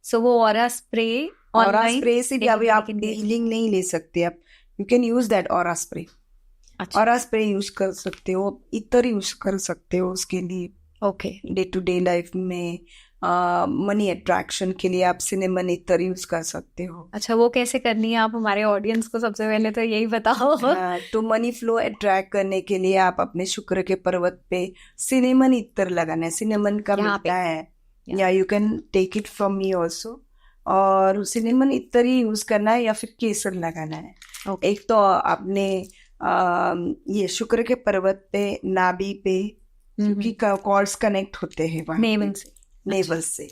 S1: So वो ऑरा स्प्रे,
S2: ऑरा स्प्रे से भी अभी आप हीलिंग नहीं ले सकते, आप you can use that aura spray. Aura spray use कर सकते हो, इतर यूज कर सकते हो उसके लिए।
S1: Okay,
S2: day to day life में मनी अट्रैक्शन के लिए आप सिनेमन इतर यूज कर सकते हो।
S1: अच्छा, वो कैसे करनी है? आप हमारे ऑडियंस को सबसे पहले तो यही बताओ।
S2: तो मनी फ्लो अट्रैक्ट करने के लिए आप अपने शुक्र के पर्वत पे सिनेमन इतर लगाना है, सिनेमन का मिलता है, या you can take it from me also. और सिनेमन इतर ही यूज करना है, या फिर केसर लगाना है। एक तो आपने ये शुक्र के पर्वत पे, नाभि पे, क्योंकि कॉर्ड्स कनेक्ट होते हैं नेवल से,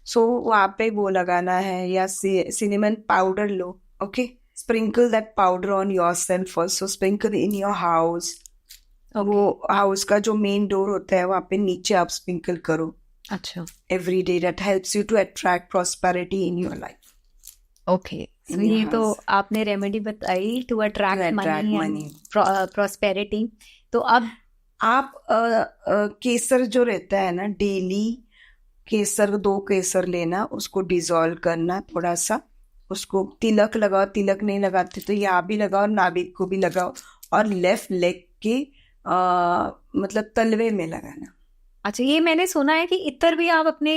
S2: सो वहाँ पे वो लगाना है, या cinnamon powder low. Okay, sprinkle that powder on yourself first. So sprinkle in your house. वो हाउस का जो मेन डोर होता है वहाँ पे नीचे आप स्प्रिंकल करो.
S1: अच्छा.
S2: Every day that helps you to attract prosperity in your life.
S1: Okay. ये तो आपने रेमेडी बताई टू अट्रैक्ट मनी, प्रॉस्पेरिटी. तो अब
S2: आप केसर जो रहता है ना, डेली केसर 2 केसर लेना, उसको डिसॉल्व करना थोड़ा सा, उसको तिलक लगाओ. तिलक नहीं लगाते तो यहाँ भी लगाओ, नाभिक को भी लगाओ, और लेफ्ट लेग के मतलब तलवे में लगाना.
S1: अच्छा, ये मैंने सुना है कि इतर भी आप अपने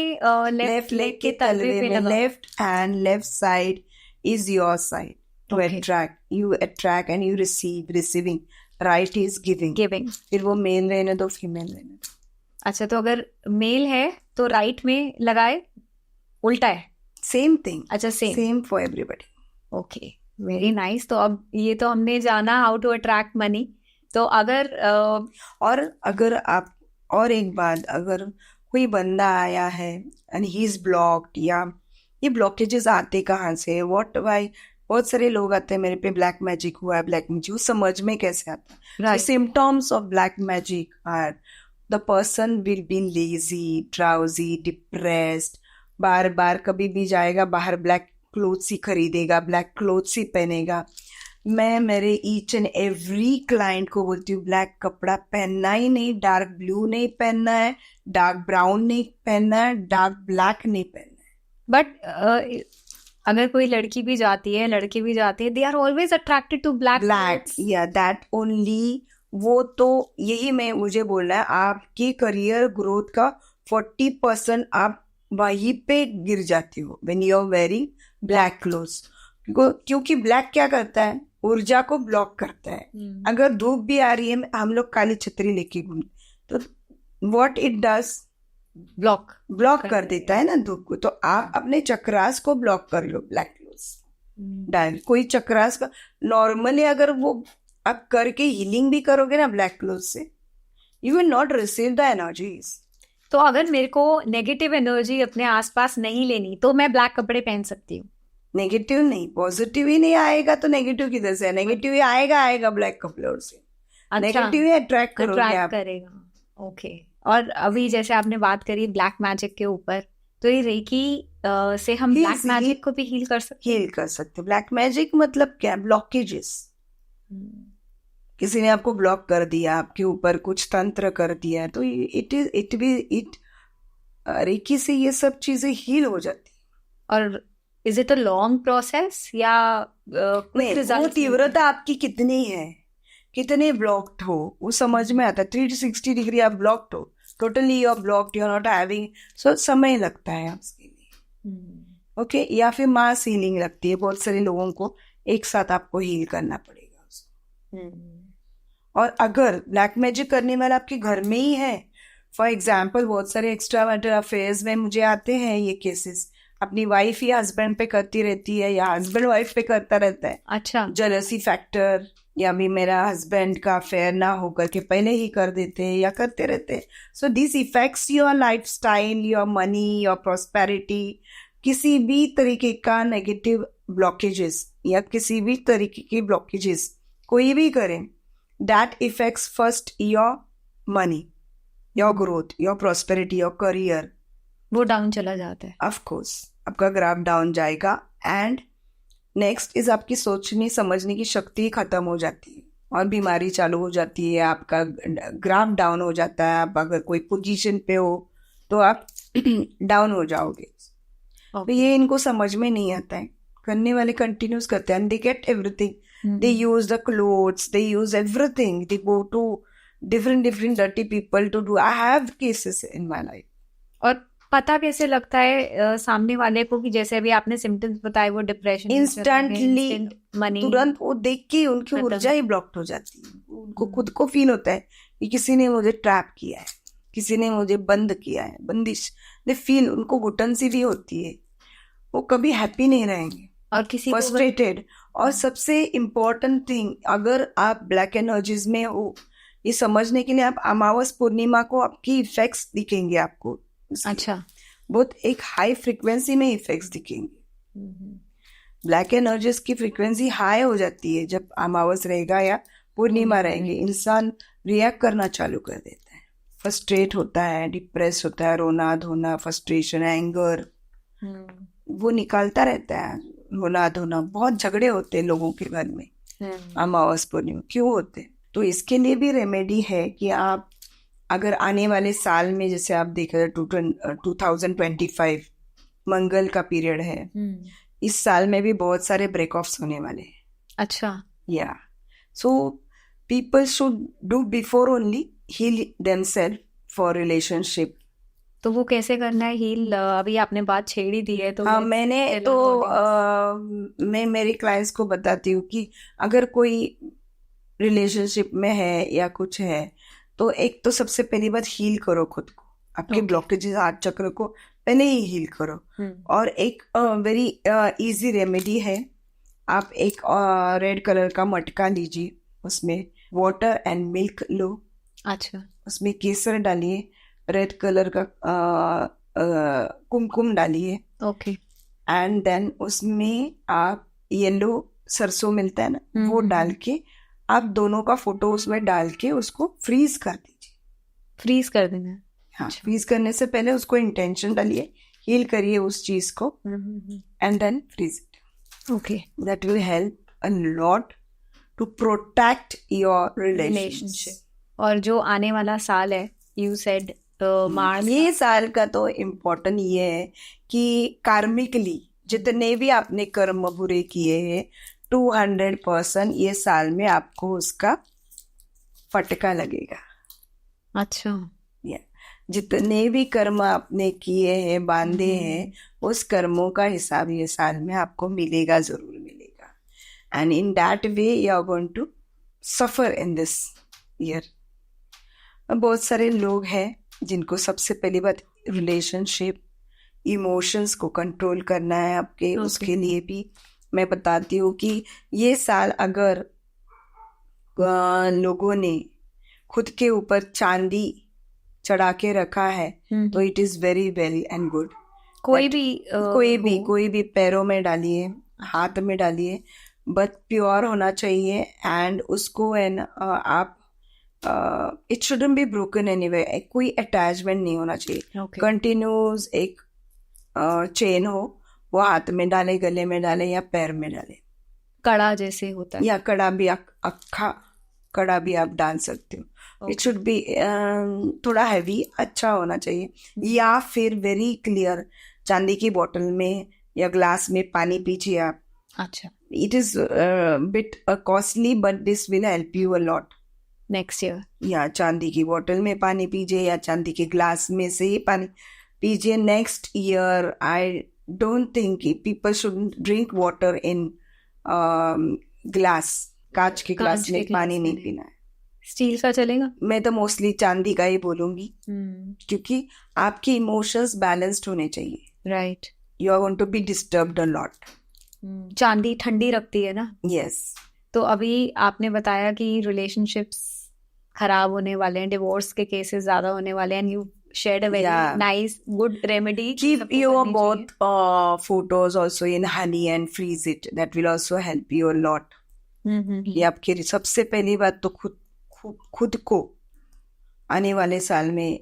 S1: लेफ्ट लेग के तलवे पे लगाओ.
S2: Left hand, left side is your side to attract. You attract and you receive. Receiving. Right is giving. फिर वो मेल रहने दो, फीमेल रहने दो.
S1: अच्छा, तो अगर मेल है तो राइट में लगाए, उल्टा है?
S2: Same thing.
S1: अच्छा, same
S2: for everybody.
S1: Okay, very nice. तो अब ये तो हमने जाना हाउ टू अट्रैक्ट मनी. तो अगर
S2: अगर आप और एक बात, अगर कोई बंदा आया है एंड ही इज ब्लॉक्ड, या ये ब्लॉकेजेस आते कहाँ से, व्हाट वाई, बहुत सारे लोग आते हैं मेरे पे, ब्लैक मैजिक हुआ है, ब्लैक मैजिक, समझ में कैसे आता है? Symptoms of black magic are the person will be lazy, drowsy, depressed, बार बार कभी भी जाएगा बाहर ब्लैक क्लोथ्स ही खरीदेगा, ब्लैक क्लोथ्स ही पहनेगा. मैं मेरे ईच एंड एवरी क्लाइंट को बोलती हूँ, ब्लैक कपड़ा पहनना ही नहीं, डार्क ब्लू नहीं पहनना है, डार्क ब्राउन नहीं पहनना है, डार्क ब्लैक नहीं पहनना है.
S1: बट अगर कोई लड़की भी जाती है, लड़के भी जाते हैं, they are always attracted to black.
S2: या दैट ओनली. वो तो यही मुझे बोलना है, आपकी करियर ग्रोथ का 40% आप वहीं पे गिर जाती हो when you are wearing black clothes. क्योंकि ब्लैक क्या करता है, ऊर्जा को ब्लॉक करता है. अगर धूप भी आ रही है, हम लोग काली छतरी लेके घूमते, तो व्हाट इट डज, ब्लॉक कर देता है ना धूप को. तो आप अपने चक्रास को ब्लॉक कर लो ब्लैक क्लोथ्स डाल. कोई चक्रास का नॉर्मली अगर वो आप करके हीलिंग भी करोगे ना ब्लैक क्लोथ्स से, you will not receive the energies.
S1: तो अगर मेरे को नेगेटिव एनर्जी अपने आसपास नहीं लेनी तो मैं ब्लैक कपड़े पहन सकती हूँ?
S2: नेगेटिव नहीं, पॉजिटिव ही नहीं आएगा तो नेगेटिव किधर से? नेगेटिव ही आएगा ब्लैक कपड़ों से. नेगेटिव ही अट्रैक्ट
S1: करेगा. ओके. और अभी जैसे आपने बात करी ब्लैक मैजिक के ऊपर, तो ये रेकी से हम ब्लैक मैजिक को भी हील कर सकते.
S2: ब्लैक मैजिक मतलब क्या? ब्लॉकेजेस. किसी ने आपको ब्लॉक कर दिया, आपके ऊपर कुछ तंत्र कर दिया, तो रेकी से ये सब चीजें हील हो जाती.
S1: और is it a long process या
S2: वो तीव्रता आपकी कितनी है, कितने ब्लॉक्ड हो, वो समझ में आता है. 360 डिग्री आप ब्लॉक्ड हो, totally you are blocked, you are not having, so समय लगता है उसके लिए. ओके. या फिर मास हीलिंग लगती है. बहुत सारे लोगों को एक साथ आपको हील करना पड़ेगा उसको. और अगर ब्लैक मैजिक करने वाला आपके घर में ही है, फॉर एग्जाम्पल बहुत सारे एक्स्ट्रा मैरिटल अफेयर्स में मुझे आते हैं ये केसेस, अपनी वाइफ या हस्बैंड पे करती रहती है, या हस्बैंड वाइफ पे करता रहता है.
S1: अच्छा.
S2: जेलसी फैक्टर, या भी मेरा हस्बैंड का अफेयर ना होकर के पहले ही कर देते हैं या करते रहते हैं. So this effects your life style, your money, your prosperity. किसी भी तरीके का नेगेटिव ब्लॉकेजेस या किसी भी तरीके के ब्लॉकेजेस कोई भी करें, that effects first your money, your growth, your prosperity, your career.
S1: वो डाउन चला जाता है.
S2: ऑफ कोर्स आपका ग्राफ डाउन जाएगा. एंड नेक्स्ट इज आपकी सोचने समझने की शक्ति खत्म हो जाती है और बीमारी चालू हो जाती है. आपका ग्राफ डाउन हो जाता है. आप अगर कोई पोजीशन पे हो तो आप डाउन हो जाओगे. तो ये इनको समझ में नहीं आता है. करने वाले कंटिन्यूस करते हैं. They get everything. They use the clothes, they use everything. They go to different dirty people to do. I have cases in my life.
S1: और पता कैसे लगता है सामने वाले को कि जैसे अभी आपने सिम्टम्स बताए, वो डिप्रेशन,
S2: इंस्टेंटली मनी, तुरंत वो देख के उनकी ऊर्जा ही ब्लॉक्ड हो जाती है. उनको खुद को फील होता है कि किसी ने मुझे ट्रैप किया है, किसी ने मुझे बंद किया है, बंदिश. दे फील, उनको घुटन सी भी होती है. वो कभी हैप्पी नहीं रहेंगे
S1: और किसी
S2: फ्रस्ट्रेटेड. और सबसे इम्पोर्टेंट थिंग, अगर आप ब्लैक एनर्जीज में हो, ये समझने के लिए आप अमावस पूर्णिमा को आपकी इफेक्ट्स दिखेंगे आपको.
S1: अच्छा.
S2: बहुत एक हाई फ्रिक्वेंसी में इफेक्ट्स दिखेंगे. ब्लैक एनर्जीज की फ्रीक्वेंसी हाई हो जाती है जब अमावस रहेगा या पूर्णिमा रहेगी, इंसान रिएक्ट करना चालू कर देता है, फ्रस्ट्रेट होता है, डिप्रेस होता है, रोना धोना, फ्रस्ट्रेशन, एंगर वो निकालता रहता है, रोना धोना, बहुत झगड़े होते हैं लोगों के घर में अमावस पूर्णिमा। क्यों होते? तो इसके लिए भी रेमेडी है कि आप अगर आने वाले साल में, जैसे आप देख रहे 2025 मंगल का पीरियड है, इस साल में भी बहुत सारे ब्रेक ऑफ्स होने वाले हैं।
S1: अच्छा,
S2: या so people should do before only heal themself for relationship.
S1: तो वो कैसे करना है हील? अभी आपने बात छेड़ ही दी है तो
S2: हाँ, मैंने तो मैं मेरे क्लाइंट्स को बताती हूँ कि अगर कोई रिलेशनशिप में है या कुछ है तो एक तो सबसे पहली बात हील करो खुद को, आपके ब्लॉकेजेस, हार्ट चक्र को पहले ही हील करो। और एक वेरी इजी रेमेडी है, आप एक रेड कलर का मटका लीजिए, उसमें वाटर एंड मिल्क लो।
S1: अच्छा,
S2: उसमें केसर डालिए, रेड कलर का कुमकुम डालिए,
S1: ओके,
S2: एंड देन उसमें आप येलो सरसों मिलता है ना, वो डाल के आप दोनों का फोटो उसमें डाल के उसको फ्रीज कर दीजिए।
S1: फ्रीज कर देना है?
S2: हाँ, फ्रीज करने से पहले उसको इंटेंशन डालिए, हील करिए उस चीज को, and then freeze it.
S1: Okay,
S2: that will help a lot to protect your
S1: relationship. और जो आने वाला साल है, यू सेड मार्च,
S2: ये साल का तो इम्पोर्टेंट ये है कि कार्मिकली जितने भी आपने कर्म बुरे किए हैं 200% ये साल में आपको उसका फटका लगेगा।
S1: अच्छा,
S2: जितने भी कर्म आपने किए हैं, बांधे हैं, उस कर्मों का हिसाब ये साल में आपको मिलेगा, जरूर मिलेगा। And in that way you are going to suffer in this year. बहुत सारे लोग हैं जिनको सबसे पहली बात रिलेशनशिप, इमोशंस को कंट्रोल करना है आपके। उसके लिए भी मैं बताती हूँ कि ये साल अगर लोगों ने खुद के ऊपर चांदी चढ़ा के रखा है तो it is very very and good. कोई भी पैरों में डालिए, हाथ में डालिए, बट प्योर होना चाहिए। एंड उसको आप it shouldn't be broken anyway, कोई अटैचमेंट नहीं होना चाहिए। कंटिन्यूस एक चेन हो, वो हाथ में डाले, गले में डाले या पैर में डाले,
S1: कड़ा जैसे होता है,
S2: या कड़ा भी, अक्खा कड़ा भी आप डाल सकते हो। इट शुड बी थोड़ा हैवी, अच्छा होना चाहिए। या फिर वेरी क्लियर चांदी की बोतल में या ग्लास में पानी पीजिए आप।
S1: अच्छा,
S2: it is bit costly but this will help you a lot
S1: next year.
S2: या चांदी की बोतल में पानी पीजिए या चांदी के ग्लास में से ही पानी पीजिए। Next year I don't think people should drink water in glass, कांच के ग्लास में पानी नहीं पीना है।
S1: स्टील का चलेगा? मैं
S2: तो मोस्टली चांदी का ही बोलूंगी, क्योंकि आपके इमोशंस बैलेंस्ड होने चाहिए।
S1: Right,
S2: you are going to be disturbed a lot.
S1: चांदी ठंडी रखती है ना?
S2: यस।
S1: तो अभी आपने बताया कि रिलेशनशिप्स खराब होने वाले हैं, डिवोर्स के केसेस ज्यादा होने वाले हैं, you shared a very nice good remedy.
S2: Keep your both photos also in honey and freeze it. That will also help you a lot. ये आपके सबसे पहली बात तो खुद को आने वाले साल में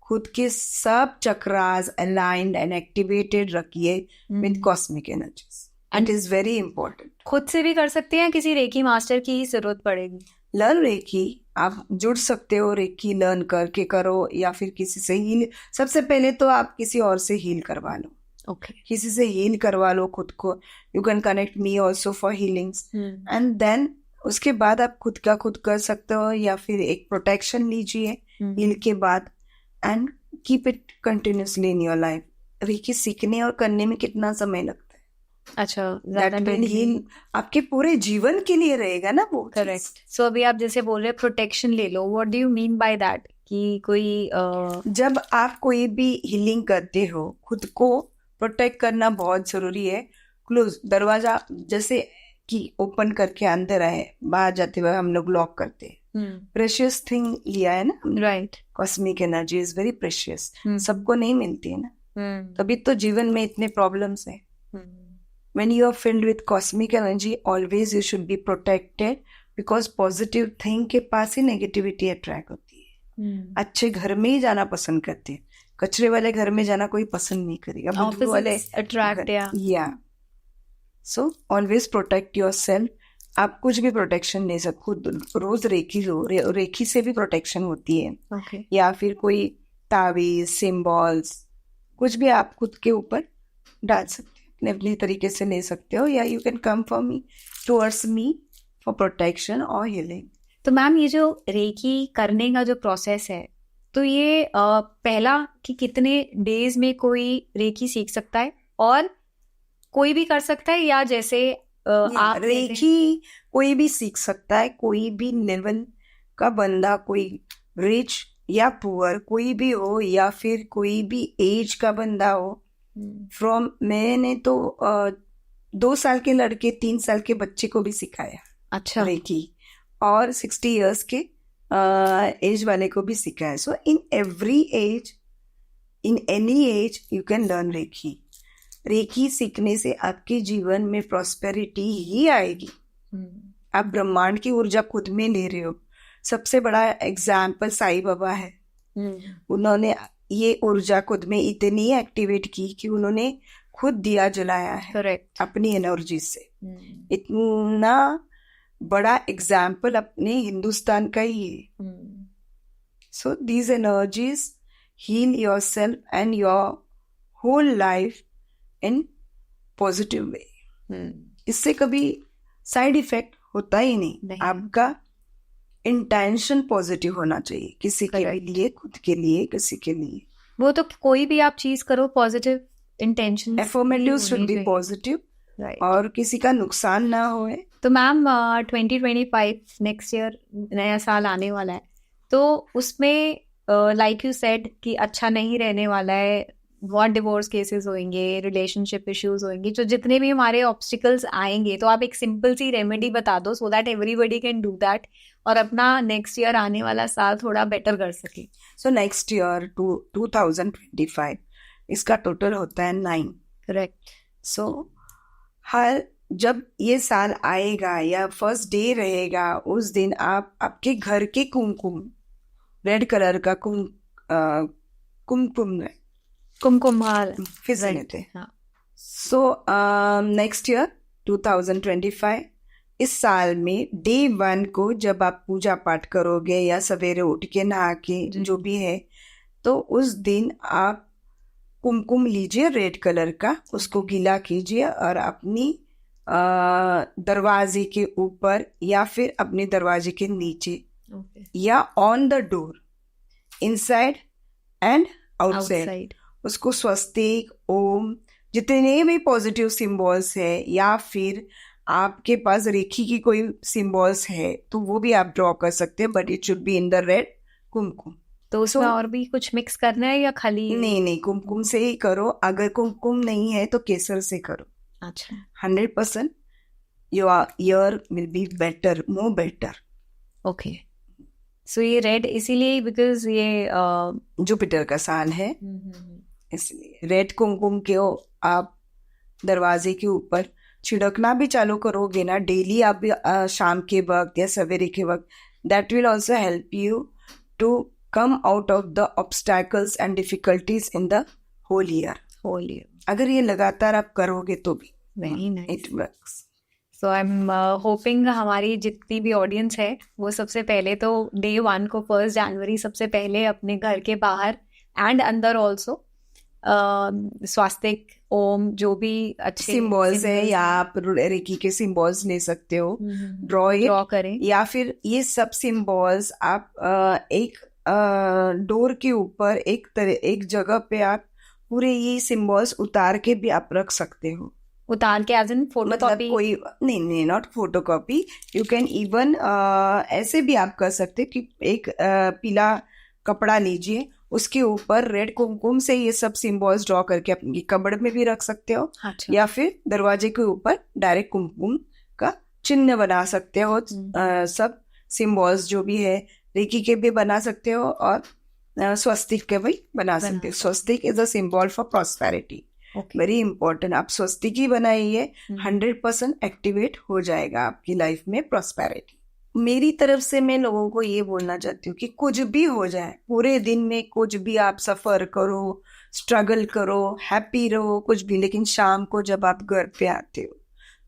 S2: खुद के सब चक्रास aligned and activated रखिए with cosmic energies. It is very important.
S1: खुद से भी कर सकते हैं, किसी रेकी मास्टर की जरूरत पड़ेगी?
S2: लर्न रेकी, आप जुड़ सकते हो, रेकी लर्न करके करो, या फिर किसी से हील। सबसे पहले तो आप किसी और से हील करवा लो। किसी से हील करवा लो खुद को। You can connect me also for healings, and then उसके बाद आप खुद का खुद कर सकते हो, या फिर एक प्रोटेक्शन लीजिए हील के बाद, and keep it continuously in your life. Reiki सीखने और करने में कितना समय लगता है?
S1: अच्छा,
S2: हील आपके पूरे जीवन के लिए रहेगा ना वो।
S1: करेक्ट। सो अभी आप जैसे बोल रहे प्रोटेक्शन ले लो, what do you mean by that? कि कोई
S2: जब आप कोई भी हीलिंग करते हो, खुद को प्रोटेक्ट करना बहुत जरूरी है। क्लोज दरवाजा जैसे कि ओपन करके अंदर आए, बाहर जाते हुए हम लोग लॉक करते हैं। प्रेशियस थिंग लिया है ना,
S1: right.
S2: Cosmic energy is very precious, सबको नहीं मिलती है ना, तभी तो जीवन में इतने प्रॉब्लम्स है। when you are filled with cosmic energy, always you should be protected, because positive thing के पास ही negativity attract होती है. अच्छे घर में ही जाना पसंद करते हैं, कचरे वाले घर में जाना कोई पसंद नहीं करेगा. बुद्धू वाले
S1: attract,
S2: yeah. So always protect yourself. आप कुछ भी प्रोटेक्शन ले सकते, खुद रोज रेकी लो, रेकी से भी प्रोटेक्शन होती है.
S1: okay.
S2: या फिर कोई तावीज, सिंबल्स, कुछ भी आप खुद के ऊपर डाल सकते हो, अपने अपनी तरीके से ले सकते हो. या you can come for me, towards me for protection और हीलिंग.
S1: तो मैम ये जो रेकी करने का जो प्रोसेस है, तो ये पहला कि कितने डेज में कोई रेकी सीख सकता है, और कोई भी कर सकता है, या जैसे आप
S2: रेकी कोई भी सीख सकता है, कोई भी लेवल का बंदा, कोई रिच या पुअर कोई भी हो, या फिर कोई भी एज का बंदा हो. फ्रॉम मैंने तो 2 साल के लड़के, 3 साल के बच्चे को भी सिखाया.
S1: अच्छा.
S2: रेकी, और 60 इयर्स के एज वाले को भी सिखाया. So in every age, in any age you can learn reiki. Reiki सीखने से आपके जीवन में प्रॉस्पेरिटी ही आएगी. आप ब्रह्मांड की ऊर्जा खुद में ले रहे हो. सबसे बड़ा एग्जाम्पल साईं बाबा है. उन्होंने ये ऊर्जा खुद में इतनी एक्टिवेट की कि उन्होंने खुद दिया जलाया है.
S1: करेक्ट.
S2: अपनी एनर्जी से. इतना बड़ा एग्जाम्पल अपने हिंदुस्तान का ही है. So these energies heal yourself and your whole life in positive way. इससे कभी साइड इफेक्ट होता ही नहीं. आपका इंटेंशन पॉजिटिव होना चाहिए, किसी के लिए, खुद के लिए, किसी के लिए.
S1: वो तो कोई भी आप चीज करो, positive intention,
S2: affirmative should be positive, और किसी का नुकसान ना होए.
S1: तो मैम 2025 नेक्स्ट ईयर नया साल आने वाला है, तो उसमें लाइक यू सेड कि अच्छा नहीं रहने वाला है, बहुत डिवोर्स केसेस होंगे, रिलेशनशिप इश्यूज होंगे, जो जितने भी हमारे ऑब्स्टिकल्स आएंगे, तो आप एक सिंपल सी रेमेडी बता दो so that everybody can do that, और अपना नेक्स्ट ईयर आने वाला साल थोड़ा बेटर कर सके.
S2: सो नेक्स्ट ईयर 2025 इसका टोटल होता है 9.
S1: करेक्ट.
S2: सो हर जब ये साल आएगा या फर्स्ट डे रहेगा, उस दिन आप आपके घर के कुमकुम, रेड कलर का कुमकुम फिज लेते. सो नेक्स्ट ईयर 2025 इस साल में डे 1 को जब आप पूजा पाठ करोगे या सवेरे उठ के नहा के जो भी है, तो उस दिन आप कुमकुम लीजिए रेड कलर का, उसको गीला कीजिए और अपनी दरवाजे के ऊपर या फिर अपने दरवाजे के नीचे या on the door, inside and outside, उसको स्वस्तिक, ओम, जितने भी पॉजिटिव सिंबल्स है, या फिर आपके पास रेखी की कोई सिंबल्स है तो वो भी आप ड्रॉ कर सकते हैं, but it should be in the red kumkum.
S1: तो उसमें और भी कुछ मिक्स करना है या खाली?
S2: नहीं, कुमकुम से ही करो. अगर कुमकुम नहीं है तो केसर से करो.
S1: अच्छा.
S2: 100% your year will be better, more better.
S1: Okay. So ये रेड इसीलिए बिकॉज ये
S2: जुपिटर का साल है, इसलिए रेड कुमकुम के आप दरवाजे के ऊपर छिड़कना भी चालू करोगे ना डेली, आप शाम के वक्त या सवेरे के वक्त, that will also help you to come out of the obstacles and difficulties in the whole year. अगर ये लगातार आप करोगे तो भी
S1: very nice.
S2: It works.
S1: So I'm hoping हमारी जितनी भी ऑडियंस है वो सबसे पहले तो डे 1 को 1 जनवरी सबसे पहले अपने घर के बाहर एंड अंदर ऑल्सो स्वास्तिक, ओम, जो भी अच्छे
S2: सिंबल्स है, या आप रेकी के सिंबल्स ले सकते हो, ड्रॉ करें, या फिर ये सब सिंबल्स आप एक डोर के ऊपर एक जगह पे आप पूरे ये सिंबल्स उतार के भी आप रख सकते हो.
S1: उतार के एज इन फोटोकॉपी?
S2: कोई नहीं, not photocopy. You can even ऐसे भी आप कर सकते कि एक पीला कपड़ा लीजिए, उसके ऊपर रेड कुमकुम से ये सब सिंबल्स ड्रॉ करके अपनी कबर्ड में भी रख सकते हो.
S1: अच्छा.
S2: या फिर दरवाजे के ऊपर डायरेक्ट कुमकुम का चिन्ह बना सकते हो. सब सिंबल्स जो भी है रेकी के भी बना सकते हो और स्वस्तिक के भी बना सकते हो. Swastik is a symbol for prosperity.
S1: Okay.
S2: Very important. आप स्वस्तिकी बनाइए, 100% एक्टिवेट हो जाएगा आपकी लाइफ में प्रॉस्पेरिटी। मेरी तरफ से मैं लोगों को ये बोलना चाहती हूँ कि कुछ भी हो जाए, पूरे दिन में कुछ भी आप सफर करो, स्ट्रगल करो, हैप्पी रहो, कुछ भी, लेकिन शाम को जब आप घर पे आते हो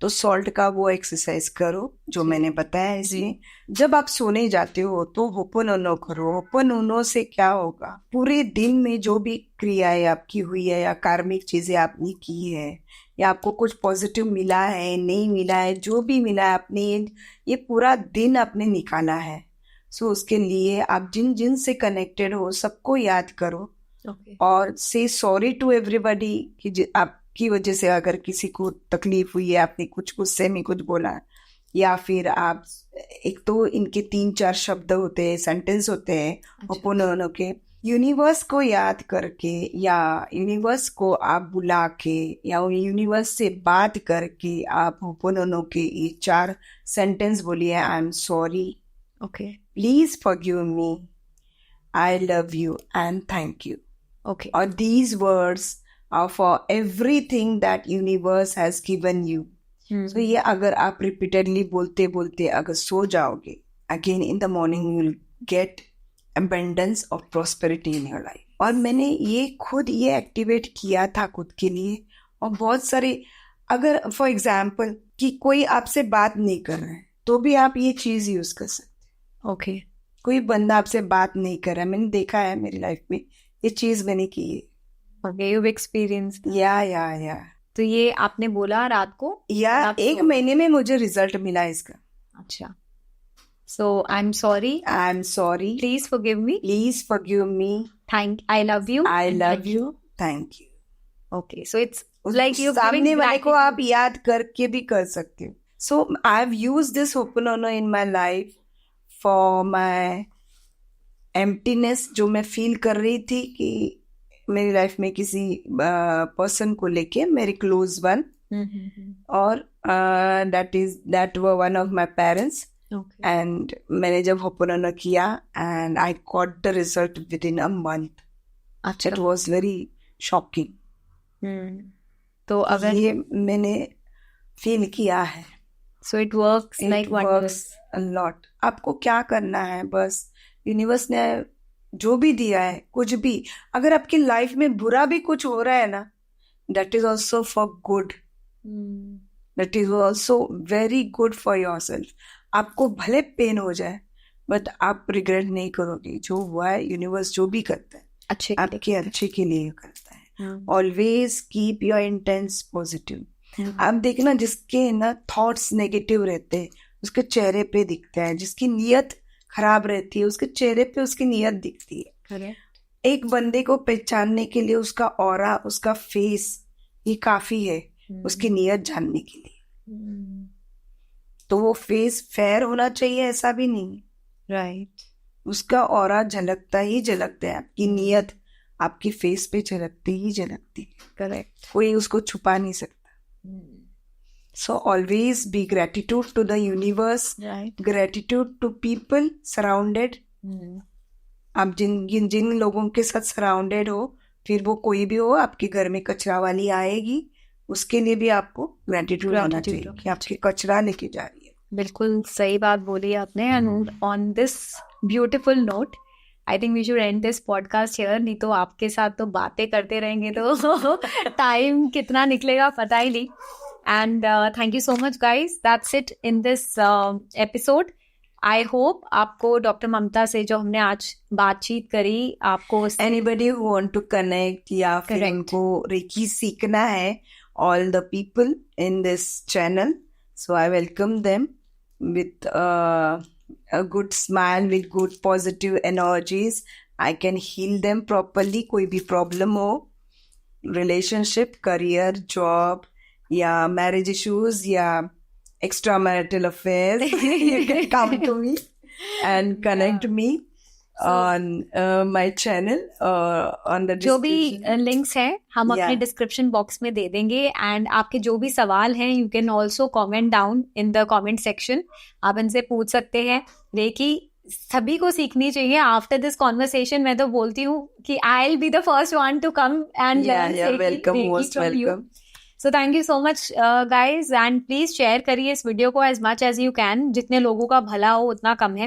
S2: तो सॉल्ट का वो एक्सरसाइज करो जो मैंने बताया इसमें। जब आप सोने जाते हो तो होपोनोनो करो। होपोनोनो से क्या होगा, पूरे दिन में जो भी क्रियाएं आपकी हुई है या कार्मिक चीजें आपने की है या आपको कुछ पॉजिटिव मिला है, नहीं मिला है, जो भी मिला है, आपने ये पूरा दिन आपने निकाला है। सो उसके लिए आप जिन जिन से कनेक्टेड हो सबको याद करो।
S1: Okay.
S2: और से सॉरी टू एवरीबॉडी कि आपकी वजह से अगर किसी को तकलीफ हुई है, आपने कुछ गुस्से में कुछ बोला, या फिर आप, एक तो इनके 3-4 शब्द होते हैं, सेंटेंस होते हैं होपोनोनो के। यूनिवर्स को याद करके या यूनिवर्स को आप बुला के या यूनिवर्स से बात करके आप होपोनोनो के ये 4 सेंटेंस बोलिए। I am sorry,
S1: Okay.
S2: Please forgive me, I love you and thank you.
S1: Okay.
S2: Or these words are for everything that universe has given you. So ये अगर आप repeatedly बोलते बोलते अगर सो जाओगे, again in the morning you will get abundance of prosperity in your life. और मैंने ये खुद ये एक्टिवेट किया था खुद के लिए। और बहुत सारे, अगर फॉर एग्जाम्पल कि कोई आपसे बात नहीं कर रहा है तो भी आप ये चीज यूज कर सकते।
S1: Okay.
S2: कोई बंदा आपसे बात नहीं कर रहा है, मैंने देखा है मेरी लाइफ में, ये चीज मैंने की है।
S1: Okay, you've experienced.
S2: या
S1: तो ये आपने बोला रात को?
S2: या
S1: रात
S2: 1
S1: को?
S2: महीने में मुझे रिजल्ट मिला इसका।
S1: अच्छा। So I'm sorry.
S2: I am sorry,
S1: Please forgive me.
S2: Please forgive me,
S1: I love you.
S2: I
S1: and
S2: love
S1: thank
S2: you, thank you.
S1: Okay, so it's like you're
S2: सामने
S1: giving
S2: वाले को
S1: gratitude.
S2: आप याद करके भी कर सकते हो। So I have used this ho'oponopono in my life for my emptiness, जो मैं फील कर रही थी कि मेरी लाइफ में किसी पर्सन को लेके, मेरे क्लोज वन, और that were one of my parents.
S1: Okay.
S2: And मैंने जब होपोनोनो किया and I got the result within a month.
S1: अच्छा।
S2: It was very shocking.
S1: तो अगर
S2: ये मैंने फील किया है।
S1: so it works
S2: It
S1: like wonders.
S2: works a lot. आपको क्या करना है, बस यूनिवर्स ने जो भी दिया है, कुछ भी, अगर आपकी लाइफ में बुरा भी कुछ हो रहा है ना, that is also for good, that is also very good for your self. आपको भले पेन हो जाए बट आप रिग्रेट नहीं करोगे। जो हुआ है, यूनिवर्स जो भी करता है
S1: अच्छे
S2: आपके अच्छे के लिए करता है। Always keep your intense positive. आप देखना, जिसके ना थॉट्स नेगेटिव रहते हैं उसके चेहरे पे दिखता है, जिसकी नीयत खराब रहती है उसके चेहरे पे उसकी नीयत दिखती है।
S1: Correct.
S2: एक बंदे को पहचानने के लिए उसका ऑरा, उसका फेस, ये काफी है उसकी नीयत जानने के लिए। तो वो फेस फेयर होना चाहिए ऐसा भी नहीं,
S1: Right.
S2: उसका ऑरा झलकता ही झलकता है, आपकी नीयत आपकी फेस पे झलकती ही झलकती है,
S1: Correct.
S2: कोई उसको छुपा नहीं सकता। So always be gratitude to the universe,
S1: Right.
S2: gratitude to people surrounded. आप जिन जिन लोगों के साथ सराउंडेड हो, फिर वो कोई भी हो, आपके घर में कचरा वाली आएगी, उसके लिए भी आपको ग्रेटिट्यूड होना चाहिए कि आपके कचरा लेके जा रही है।
S1: बिल्कुल सही बात बोली आपने। And on this beautiful note I think we should end this podcast here. नहीं तो आपके साथ तो बातें करते रहेंगे तो टाइम कितना निकलेगा पता ही नहीं। And thank you so much guys, that's it in this episode. I hope आपको डॉक्टर ममता से जो हमने आज बातचीत करी, आपको
S2: anybody who want to connect या फिर उनको रेकी सीखना है, all the people in this channel, so I welcome them with a good smile, with good positive energies. I can heal them properly. कोई भी प्रॉब्लम हो, रिलेशनशिप, करियर, जॉब या marriage issues या extra marital affairs, you can come to me and connect me on my channel, on the
S1: जो भी
S2: description.
S1: Links हैं हम अपने डिस्क्रिप्शन बॉक्स में दे देंगे। एंड आपके जो भी सवाल हैं you can also comment down in the comment section. आप इनसे पूछ सकते हैं। रेकी सभी को सीखनी चाहिए आफ्टर दिस कॉन्वर्सेशन। मैं तो बोलती हूँ कि I will be the first one to come and
S2: welcome, most welcome.
S1: So thank you so much guys, and please share करिए इस वीडियो को as much as you can. जितने लोगों का भला हो उतना कम है।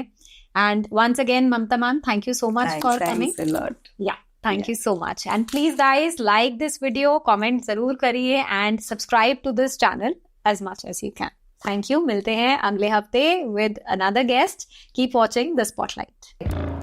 S1: And once again Mamata ma'am, thank you so much for coming. Yeah thank you so much. And please guys like this video, comment जरूर करिए and subscribe to this channel as much as you can. Thank you. मिलते हैं अगले हफ्ते with another guest. Keep watching the spotlight.